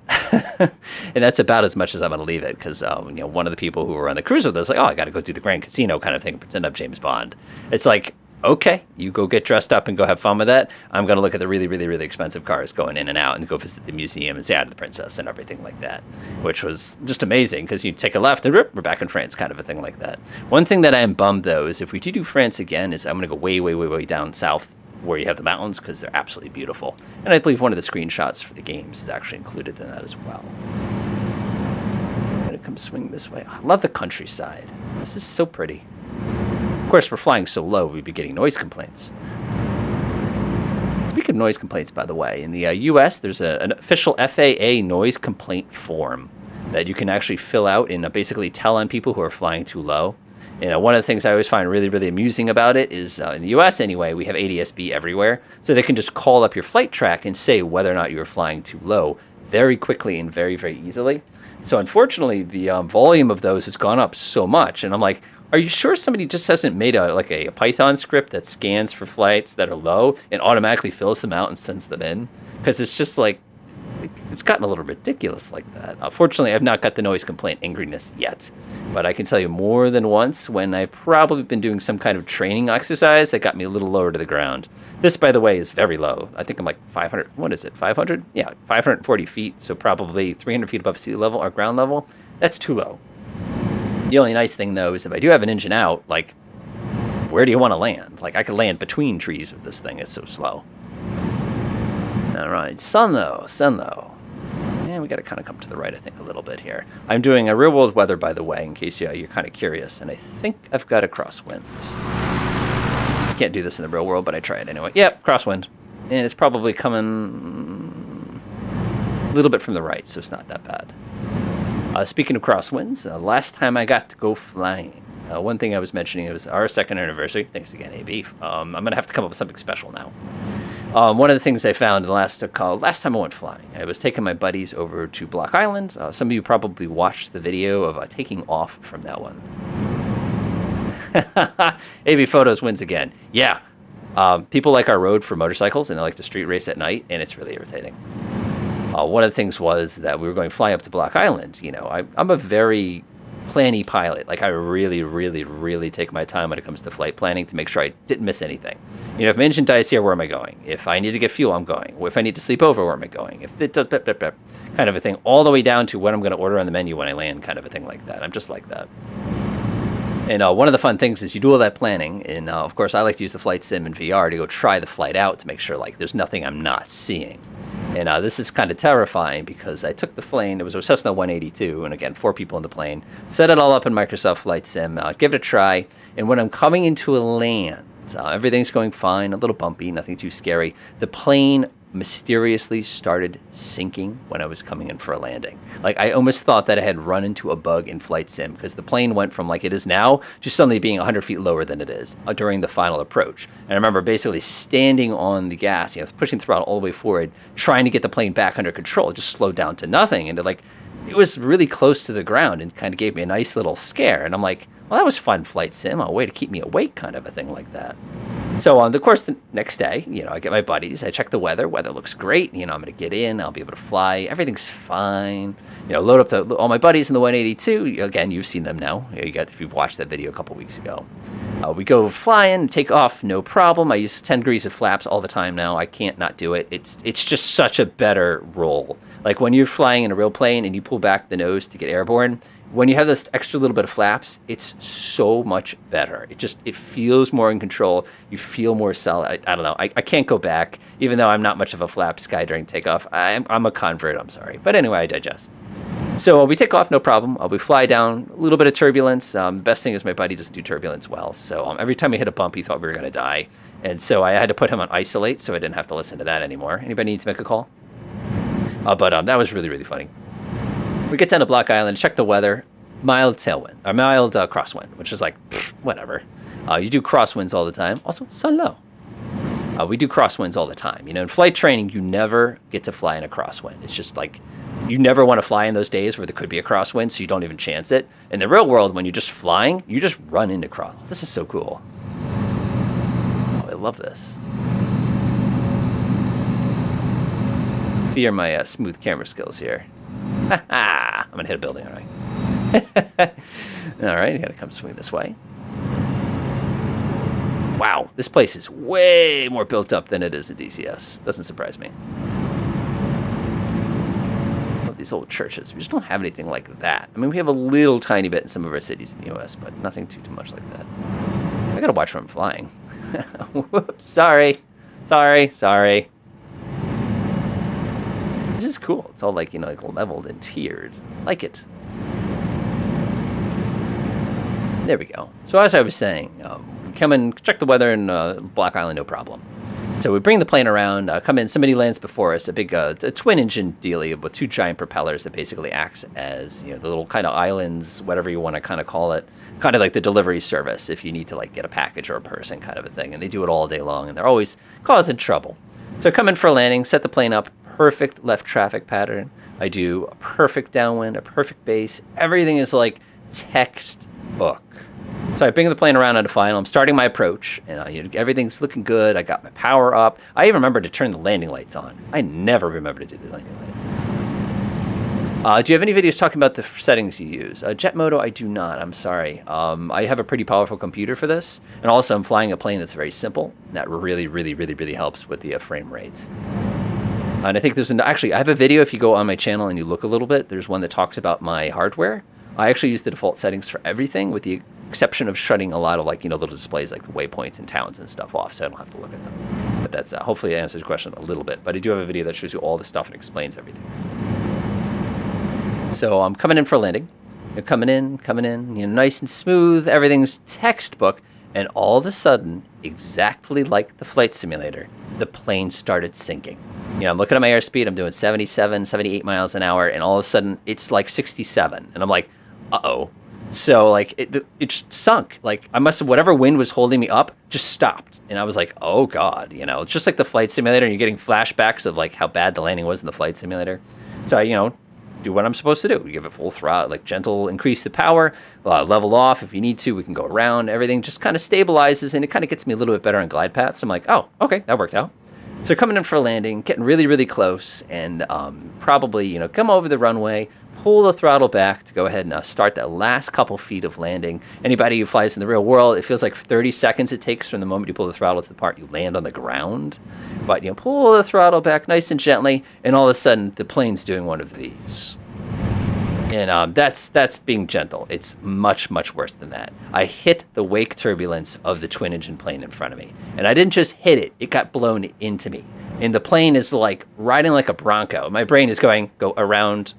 And that's about as much as I'm going to leave it because, one of the people who were on the cruise with us like, oh, I got to go do the Grand Casino kind of thing, pretend I'm James Bond. It's like, okay, you go get dressed up and go have fun with that. I'm going to look at the really, really, really expensive cars going in and out and go visit the museum and say hi to the princess and everything like that, which was just amazing because you take a left and we're back in France, kind of a thing like that. One thing that I am bummed, though, is if we do France again, is I'm going to go way, way, way, way down south where you have the mountains because they're absolutely beautiful. And I believe one of the screenshots for the games is actually included in that as well. I'm going to come swing this way. I love the countryside. This is so pretty. Of course, we're flying so low, we'd be getting noise complaints. Speaking of of noise complaints, by the way, in the U.S., there's an official FAA noise complaint form that you can actually fill out and basically tell on people who are flying too low. One of the things I always find really, really amusing about it is in the U.S. anyway, we have ADS-B everywhere, so they can just call up your flight track and say whether or not you're flying too low very quickly and very, very easily. So unfortunately, the volume of those has gone up so much, and I'm like, are you sure somebody just hasn't made a Python script that scans for flights that are low and automatically fills them out and sends them in? Because it's just like, it's gotten a little ridiculous like that. Fortunately, I've not got the noise complaint angriness yet, but I can tell you more than once when I've probably been doing some kind of training exercise that got me a little lower to the ground. This, by the way, is very low. I think I'm like 500, what is it, 500? Yeah, 540 feet, so probably 300 feet above sea level or ground level. That's too low. The only nice thing, though, is if I do have an engine out, like, where do you want to land? Like, I could land between trees with this thing. It's so slow. All right, sun, though. Yeah, we got to kind of come to the right, I think, a little bit here. I'm doing a real-world weather, by the way, in case you're kind of curious, and I think I've got a crosswind. I can't do this in the real world, but I try it anyway. Yep, crosswind. And it's probably coming a little bit from the right, so it's not that bad. Speaking of crosswinds, last time I got to go flying, one thing I was mentioning, it was our 2nd anniversary. Thanks again, AB. I'm going to have to come up with something special now. One of the things I found the last time I went flying, I was taking my buddies over to Block Island. Some of you probably watched the video of taking off from that one. AB Photos wins again. Yeah, people like our road for motorcycles, and they like to street race at night, and it's really irritating. One of the things was that we were going to fly up to Block Island. I'm a very planny pilot. Like, I really, really, really take my time when it comes to flight planning to make sure I didn't miss anything. If my engine dies here, where am I going? If I need to get fuel, I'm going. If I need to sleep over, where am I going? If it does kind of a thing, all the way down to what I'm going to order on the menu when I land, kind of a thing like that. I'm just like that. And one of the fun things is you do all that planning, and of course I like to use the flight sim and VR to go try the flight out to make sure like there's nothing I'm not seeing. And this is kind of terrifying because I took the plane, it was a Cessna 182, and again, 4 people in the plane, set it all up in Microsoft Flight Sim, give it a try, and when I'm coming into a land, everything's going fine, a little bumpy, nothing too scary. The plane mysteriously started sinking when I was coming in for a landing. Like, I almost thought that I had run into a bug in Flight Sim because the plane went from like it is now to suddenly being 100 feet lower than it is during the final approach. And I remember basically standing on the gas, pushing the throttle all the way forward, trying to get the plane back under control. It just slowed down to nothing. And it was really close to the ground and kind of gave me a nice little scare. And I'm like, well, that was fun, Flight Sim. A way to keep me awake, kind of a thing like that. So of course, the next day, I get my buddies. I check the weather. Weather looks great. I'm going to get in. I'll be able to fly. Everything's fine. Load up all my buddies in the 182. Again, you've seen them now. If you've watched that video a couple weeks ago. We go flying, take off, no problem. I use 10 degrees of flaps all the time now. I can't not do it. It's just such a better roll. Like when you're flying in a real plane and you pull back the nose to get airborne, when you have this extra little bit of flaps, it's so much better. It feels more in control. You feel more solid. I don't know. I can't go back, even though I'm not much of a flaps guy during takeoff. I'm a convert, I'm sorry. But anyway, I digest. So we take off, no problem. We fly down, a little bit of turbulence. Best thing is my buddy doesn't do turbulence well. So every time we hit a bump, he thought we were going to die. And so I had to put him on isolate so I didn't have to listen to that anymore. Anybody need to make a call? But that was really, really funny. We get down to Block Island, check the weather, mild tailwind, or mild crosswind, which is like, whatever. You do crosswinds all the time. Also, sun low. We do crosswinds all the time. In flight training, you never get to fly in a crosswind. It's just like, you never want to fly in those days where there could be a crosswind, so you don't even chance it. In the real world, when you're just flying, you just run into cross. This is so cool. Oh, I love this. Fear my smooth camera skills here. I'm going to hit a building, aren't I? All right, you got to come swing this way. Wow, this place is way more built up than it is at DCS. Doesn't surprise me. Love these old churches. We just don't have anything like that. I mean, we have a little tiny bit in some of our cities in the U.S., but nothing too much like that. I got to watch where I'm flying. Whoops, sorry. This is cool. It's all like, like leveled and tiered. Like it. There we go. So as I was saying, come and check the weather in Block Island, no problem. So we bring the plane around, come in, somebody lands before us, a big a twin-engine dealie with 2 giant propellers that basically acts as, the little kind of islands, whatever you want to kind of call it, kind of like the delivery service if you need to, like, get a package or a person kind of a thing. And they do it all day long, and they're always causing trouble. So I come in for a landing, set the plane up, perfect left traffic pattern. I do a perfect downwind, a perfect base. Everything is like textbook. So I bring the plane around on the final. I'm starting my approach, and everything's looking good. I got my power up. I even remember to turn the landing lights on. I never remember to do the landing lights. Do you have any videos talking about the settings you use? Jet Moto, I do not. I'm sorry. I have a pretty powerful computer for this, and also I'm flying a plane that's very simple. And that really, really, really, really helps with the frame rates. And I think actually, I have a video. If you go on my channel and you look a little bit, there's one that talks about my hardware. I actually use the default settings for everything, with the exception of shutting a lot of little displays like the waypoints and towns and stuff off, so I don't have to look at them. But that's hopefully it answers your question a little bit. But I do have a video that shows you all the stuff and explains everything. So I'm coming in for a landing. You're coming in, nice and smooth. Everything's textbook. And all of a sudden, exactly like the flight simulator, the plane started sinking. I'm looking at my airspeed. I'm doing 77, 78 miles an hour. And all of a sudden, it's like 67. And I'm like, uh-oh. So, it just sunk. I must have, whatever wind was holding me up just stopped. And I was like, oh, God. It's just like the flight simulator. And you're getting flashbacks of, how bad the landing was in the flight simulator. So, I, do what I'm supposed to do. We give it full throttle, gentle, increase the power, level off if you need to. We can go around. Everything just kind of stabilizes, and it kind of gets me a little bit better on glide paths. I'm like, oh, okay, that worked out. So coming in for a landing, getting really, really close, and probably, come over the runway, pull the throttle back to go ahead and start that last couple feet of landing. Anybody who flies in the real world, it feels like 30 seconds it takes from the moment you pull the throttle to the part you land on the ground. But, pull the throttle back nice and gently, and all of a sudden, the plane's doing one of these. And that's being gentle. It's much, much worse than that. I hit the wake turbulence of the twin-engine plane in front of me. And I didn't just hit it. It got blown into me. And the plane is riding like a Bronco. My brain is going, go around.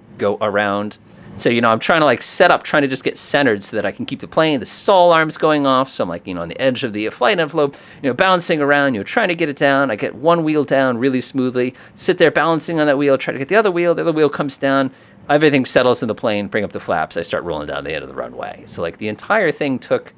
So, I'm trying to set up, trying to just get centered so that I can keep the plane. The stall alarm's going off. So I'm on the edge of the flight envelope, bouncing around, trying to get it down. I get one wheel down really smoothly, sit there balancing on that wheel, try to get the other wheel. The other wheel comes down. Everything settles in the plane, bring up the flaps. I start rolling down the end of the runway. So the entire thing took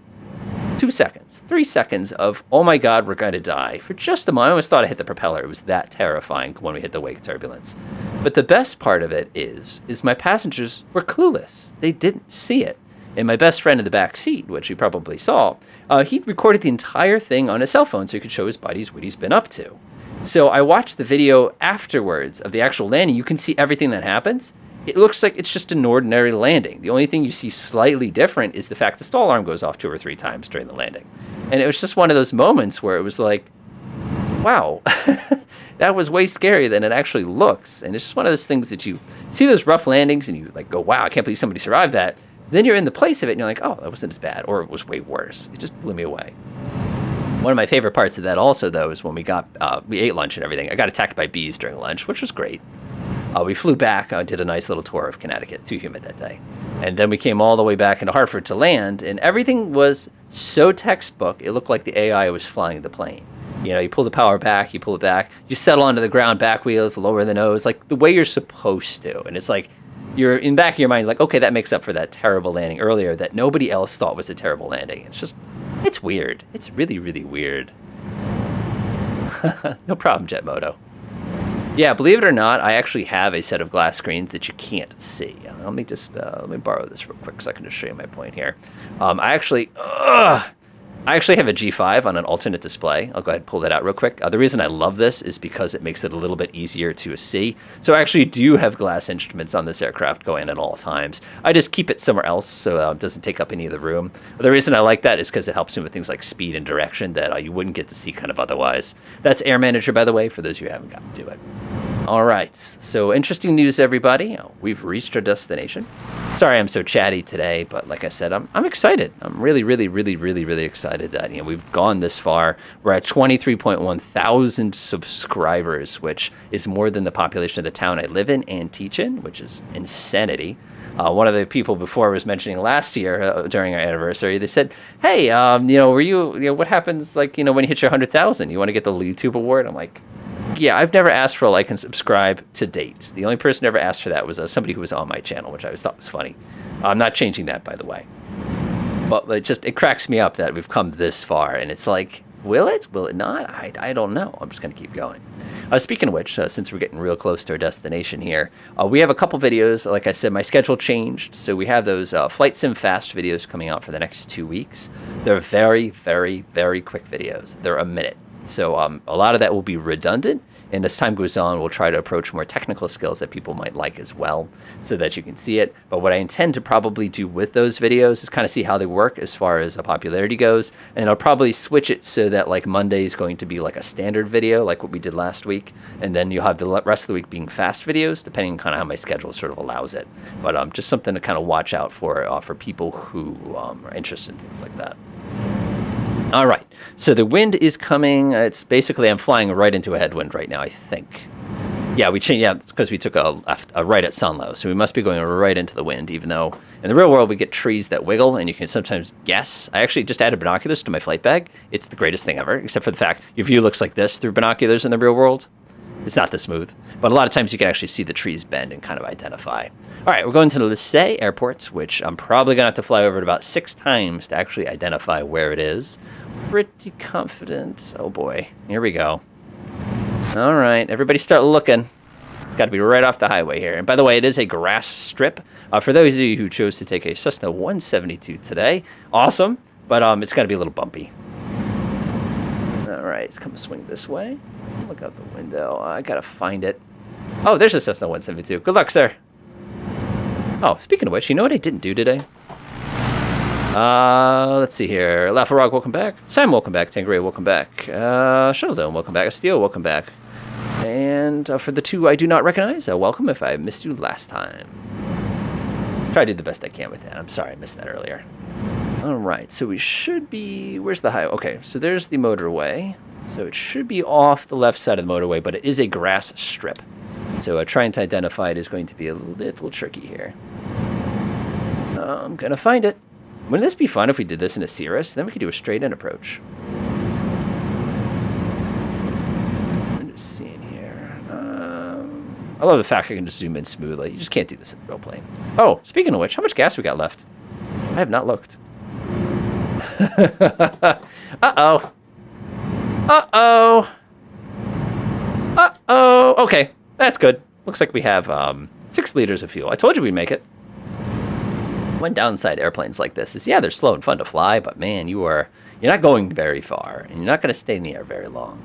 2 seconds, 3 seconds of, oh my God, we're going to die. For just a moment, I almost thought I hit the propeller. It was that terrifying when we hit the wake turbulence. But the best part of it is my passengers were clueless. They didn't see it. And my best friend in the back seat, which you probably saw, he recorded the entire thing on his cell phone so he could show his buddies what he's been up to. So I watched the video afterwards of the actual landing. You can see everything that happens. It looks like it's just an ordinary landing. The only thing you see slightly different is the fact the stall alarm goes off 2 or 3 times during the landing. And it was just one of those moments where it was like, wow, that was way scarier than it actually looks. And it's just one of those things that you see those rough landings and you go, wow, I can't believe somebody survived that. Then you're in the place of it and you're like, oh, that wasn't as bad, or it was way worse. It just blew me away. One of my favorite parts of that also, though, is when we ate lunch and everything. I got attacked by bees during lunch, which was great. We flew back, did a nice little tour of Connecticut. Too humid that day. And then we came all the way back into Hartford to land, and everything was so textbook, it looked like the AI was flying the plane. You pull the power back, you pull it back, you settle onto the ground, back wheels, lower the nose, the way you're supposed to. And it's you're in the back of your mind, okay, that makes up for that terrible landing earlier that nobody else thought was a terrible landing. It's weird. It's really, really weird. No problem, Jet Moto. Yeah, believe it or not, I actually have a set of glass screens that you can't see. Let me borrow this real quick so I can just show you my point here. I actually have a G5 on an alternate display. I'll go ahead and pull that out real quick. The reason I love this is because it makes it a little bit easier to see. So I actually do have glass instruments on this aircraft going at all times. I just keep it somewhere else so it doesn't take up any of the room. The reason I like that is because it helps me with things like speed and direction that you wouldn't get to see kind of otherwise. That's Air Manager, by the way, for those of you who haven't gotten to it. All right, so interesting news, everybody. We've reached our destination. Sorry I'm so chatty today, but like I said, I'm excited. I'm really, really, really, really, really excited that, we've gone this far. We're at 23.1 thousand subscribers, which is more than the population of the town I live in and teach in, which is insanity. One of the people before was mentioning last year during our anniversary, they said, hey, were you, what happens, like, when you hit your 100,000, you want to get the YouTube award? I'm like, yeah, I've never asked for a like and subscribe to date. The only person who ever asked for that was somebody who was on my channel, which I always thought was funny. I'm not changing that, by the way. But it cracks me up that we've come this far, and it's like, will it? Will it not? I don't know. I'm just going to keep going. Speaking of which, since we're getting real close to our destination here, we have a couple videos. Like I said, my schedule changed, so we have those Flight Sim Fast videos coming out for the next 2 weeks. They're very, very, very quick videos. They're a minute. So a lot of that will be redundant, and as time goes on, we'll try to approach more technical skills that people might like as well, so that you can see it. But what I intend to probably do with those videos is kind of see how they work as far as popularity goes, and I'll probably switch it so that like Monday is going to be like a standard video, like what we did last week, and then you'll have the rest of the week being fast videos, depending on kind of how my schedule sort of allows it. But just something to kind of watch out for people who are interested in things like that. All right, so the wind is coming. It's basically, I'm flying right into a headwind right now, I think. Yeah, we changed. Yeah, it's because we took a right at sun low, so we must be going right into the wind, even though in the real world we get trees that wiggle, and you can sometimes guess. I actually just added binoculars to my flight bag. It's the greatest thing ever, except for the fact your view looks like this through binoculars in the real world. It's not this smooth, but a lot of times you can actually see the trees bend and kind of identify. All right, we're going to the Lycée Airport, which I'm probably going to have to fly over it about 6 times to actually identify where it is. Pretty confident. Oh boy, here we go. All right, everybody start looking. It's got to be right off the highway here. And by the way, it is a grass strip. For those of you who chose to take a Cessna 172 today, awesome, but it's got to be a little bumpy. All right, it's come swing this way. Look out the window. I gotta find it. Oh, there's a Cessna 172. Good luck, sir. Oh, speaking of which, you know what I didn't do today? Let's see here. Lafarog, welcome back. Sam, welcome back. Tangeray, welcome back. Shuttle Dome, welcome back. Steele, welcome back. And for the two I do not recognize, welcome if I missed you last time. Try to do the best I can with that. I'm sorry I missed that earlier. All right, so we should be... Where's the highway? Okay, so there's the motorway. So it should be off the left side of the motorway, but it is a grass strip. So trying to identify it is going to be a little tricky here. I'm going to find it. Wouldn't this be fun if we did this in a Cirrus? Then we could do a straight-in approach. I'm just seeing here. I love the fact I can just zoom in smoothly. You just can't do this in the real plane. Oh, speaking of which, how much gas we got left? I have not looked. Uh-oh. Uh-oh. Uh-oh. Okay, that's good. Looks like we have 6 liters of fuel. I told you we'd make it. One downside airplanes like this is, yeah, they're slow and fun to fly, but man, you're not going very far, and you're not going to stay in the air very long.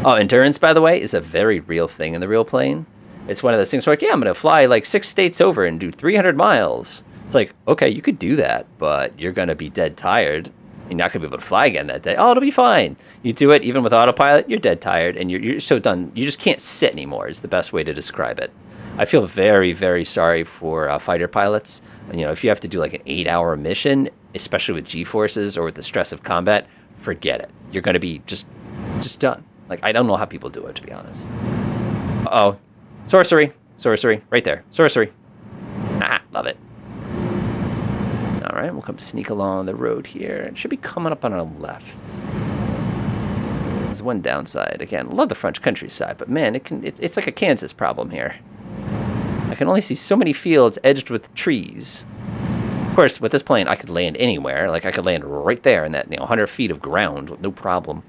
Oh, endurance, by the way, is a very real thing in the real plane. It's one of those things where, like, yeah, I'm going to fly like 6 states over and do 300 miles. It's like, okay, you could do that, but you're going to be dead tired. You're not going to be able to fly again that day. Oh, it'll be fine. You do it even with autopilot, you're dead tired, and you're so done. You just can't sit anymore is the best way to describe it. I feel very, very sorry for fighter pilots. If you have to do like an 8-hour mission, especially with G-forces or with the stress of combat, forget it. You're going to be just done. Like, I don't know how people do it, to be honest. Uh-oh. Sorcery. Sorcery. Right there. Sorcery. Ah, love it. All right, we'll come sneak along the road here. It should be coming up on our left. There's one downside. Again, love the French countryside, but man, it's like a Kansas problem here. I can only see so many fields edged with trees. Of course, with this plane, I could land anywhere. Like, I could land right there in that 100 feet of ground with no problem.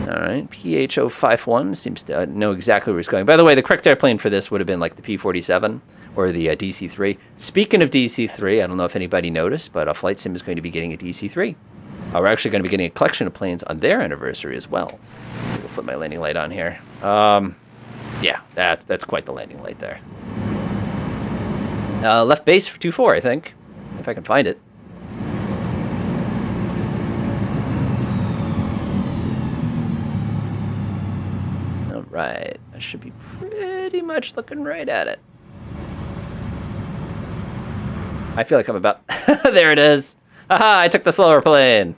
All right, PH051 seems to know exactly where he's going. By the way, the correct airplane for this would have been like the P-47 or the DC-3. Speaking of DC-3, I don't know if anybody noticed, but Flight Sim is going to be getting a DC-3. We're actually going to be getting a collection of planes on their anniversary as well. I'll flip my landing light on here. Yeah, that's quite the landing light there. Left base for 2-4, I think, if I can find it. All right, I should be pretty much looking right at it. I feel like I'm about... There it is. Aha, I took the slower plane.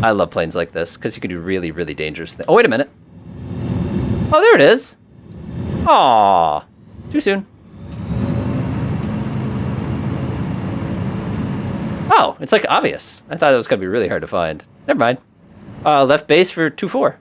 I love planes like this, because you can do really, really dangerous things. Oh, wait a minute. Oh, there it is. Aw, too soon. Oh, it's like obvious. I thought it was going to be really hard to find. Never mind. Left base for 2-4.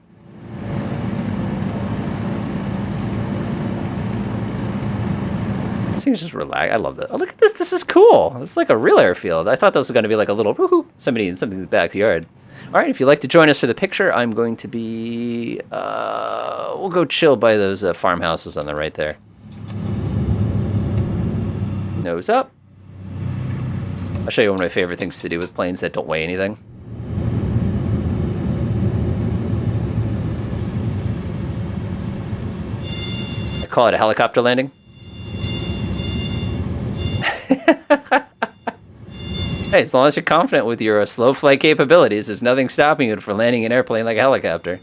This thing's just relax. I love that. Oh, look at this. This is cool. It's like a real airfield. I thought this was going to be like a little woohoo, somebody in somebody's backyard. All right, if you'd like to join us for the picture, I'm going to be... we'll go chill by those farmhouses on the right there. Nose up. I'll show you one of my favorite things to do with planes that don't weigh anything. I call it a helicopter landing. Hey, as long as you're confident with your slow flight capabilities, there's nothing stopping you from landing an airplane like a helicopter.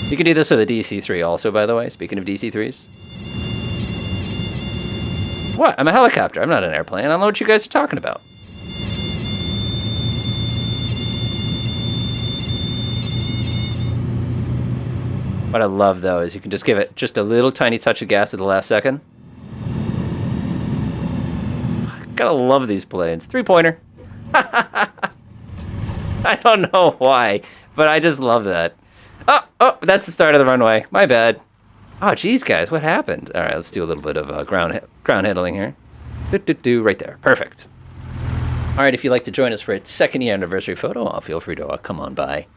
You can do this with a DC-3 also, by the way, speaking of DC-3s. What? I'm a helicopter. I'm not an airplane. I don't know what you guys are talking about. What I love, though, is you can just give it just a little tiny touch of gas at the last second. Gotta love these planes. 3-pointer. I don't know why, but I just love that. Oh, that's the start of the runway. My bad. Oh, geez, guys, what happened? All right, let's do a little bit of ground handling here. Right there. Perfect. All right, if you'd like to join us for its second year anniversary photo, feel free to come on by.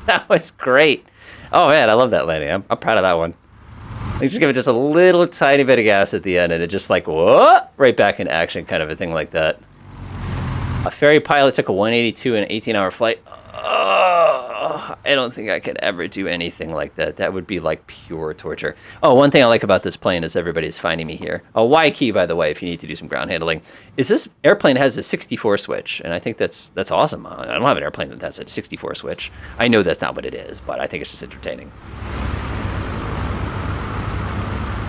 That was great. Oh, man, I love that landing. I'm proud of that one. You just give it just a little tiny bit of gas at the end, and it just like, whoa, right back in action, kind of a thing like that. A ferry pilot took a 182 in an 18-hour flight. Oh, I don't think I could ever do anything like that. That would be like pure torture. Oh, one thing I like about this plane is everybody's finding me here. A Y key, by the way, if you need to do some ground handling, is this airplane has a 64 switch, and I think that's awesome. I don't have an airplane that has a 64 switch. I know that's not what it is, but I think it's just entertaining.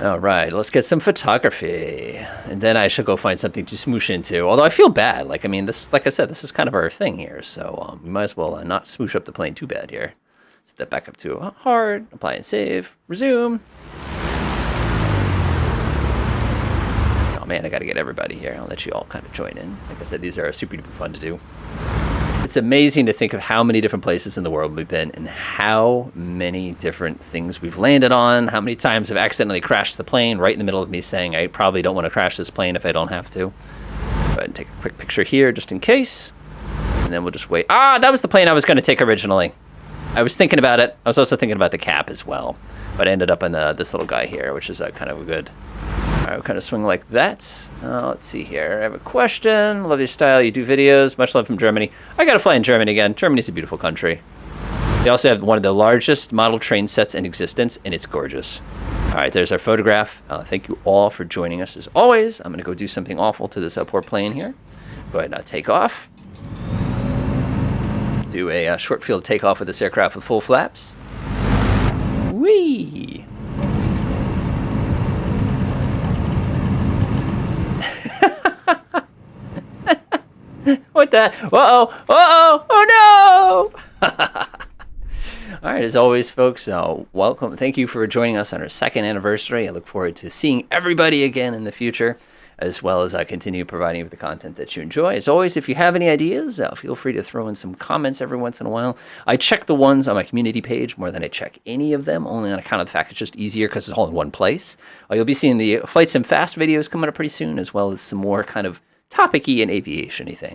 All right, let's get some photography, and then I should go find something to smoosh into. Although I feel bad, like I said, this is kind of our thing here, so we might as well not smoosh up the plane too bad here. Set that back up to hard, apply and save, resume. Oh man, I got to get everybody here. I'll let you all kind of join in. Like I said, these are super duper fun to do. It's amazing to think of how many different places in the world we've been and how many different things we've landed on, how many times I've accidentally crashed the plane right in the middle of me saying I probably don't want to crash this plane if I don't have to. Go ahead and take a quick picture here just in case. And then we'll just wait. That was the plane I was going to take originally. I was thinking about it. I was also thinking about the cap as well. But I ended up on this little guy here, which is kind of a good... All right, we'll kind of swing like that. Let's see here. I have a question. Love your style. You do videos. Much love from Germany. I got to fly in Germany again. Germany's a beautiful country. They also have one of the largest model train sets in existence, and it's gorgeous. All right, there's our photograph. Thank you all for joining us as always. I'm going to go do something awful to this poor plane here. Go ahead and take off. Do a short field takeoff with this aircraft with full flaps. Whee! What the? Uh-oh! Uh-oh! Oh no! All right, as always, folks, welcome. Thank you for joining us on our second anniversary. I look forward to seeing everybody again in the future, as well as continue providing you with the content that you enjoy. As always, if you have any ideas, feel free to throw in some comments every once in a while. I check the ones on my community page more than I check any of them, only on account of the fact it's just easier because it's all in one place. You'll be seeing the Flight Sim Fast videos coming up pretty soon, as well as some more kind of topic-y and aviation-y things.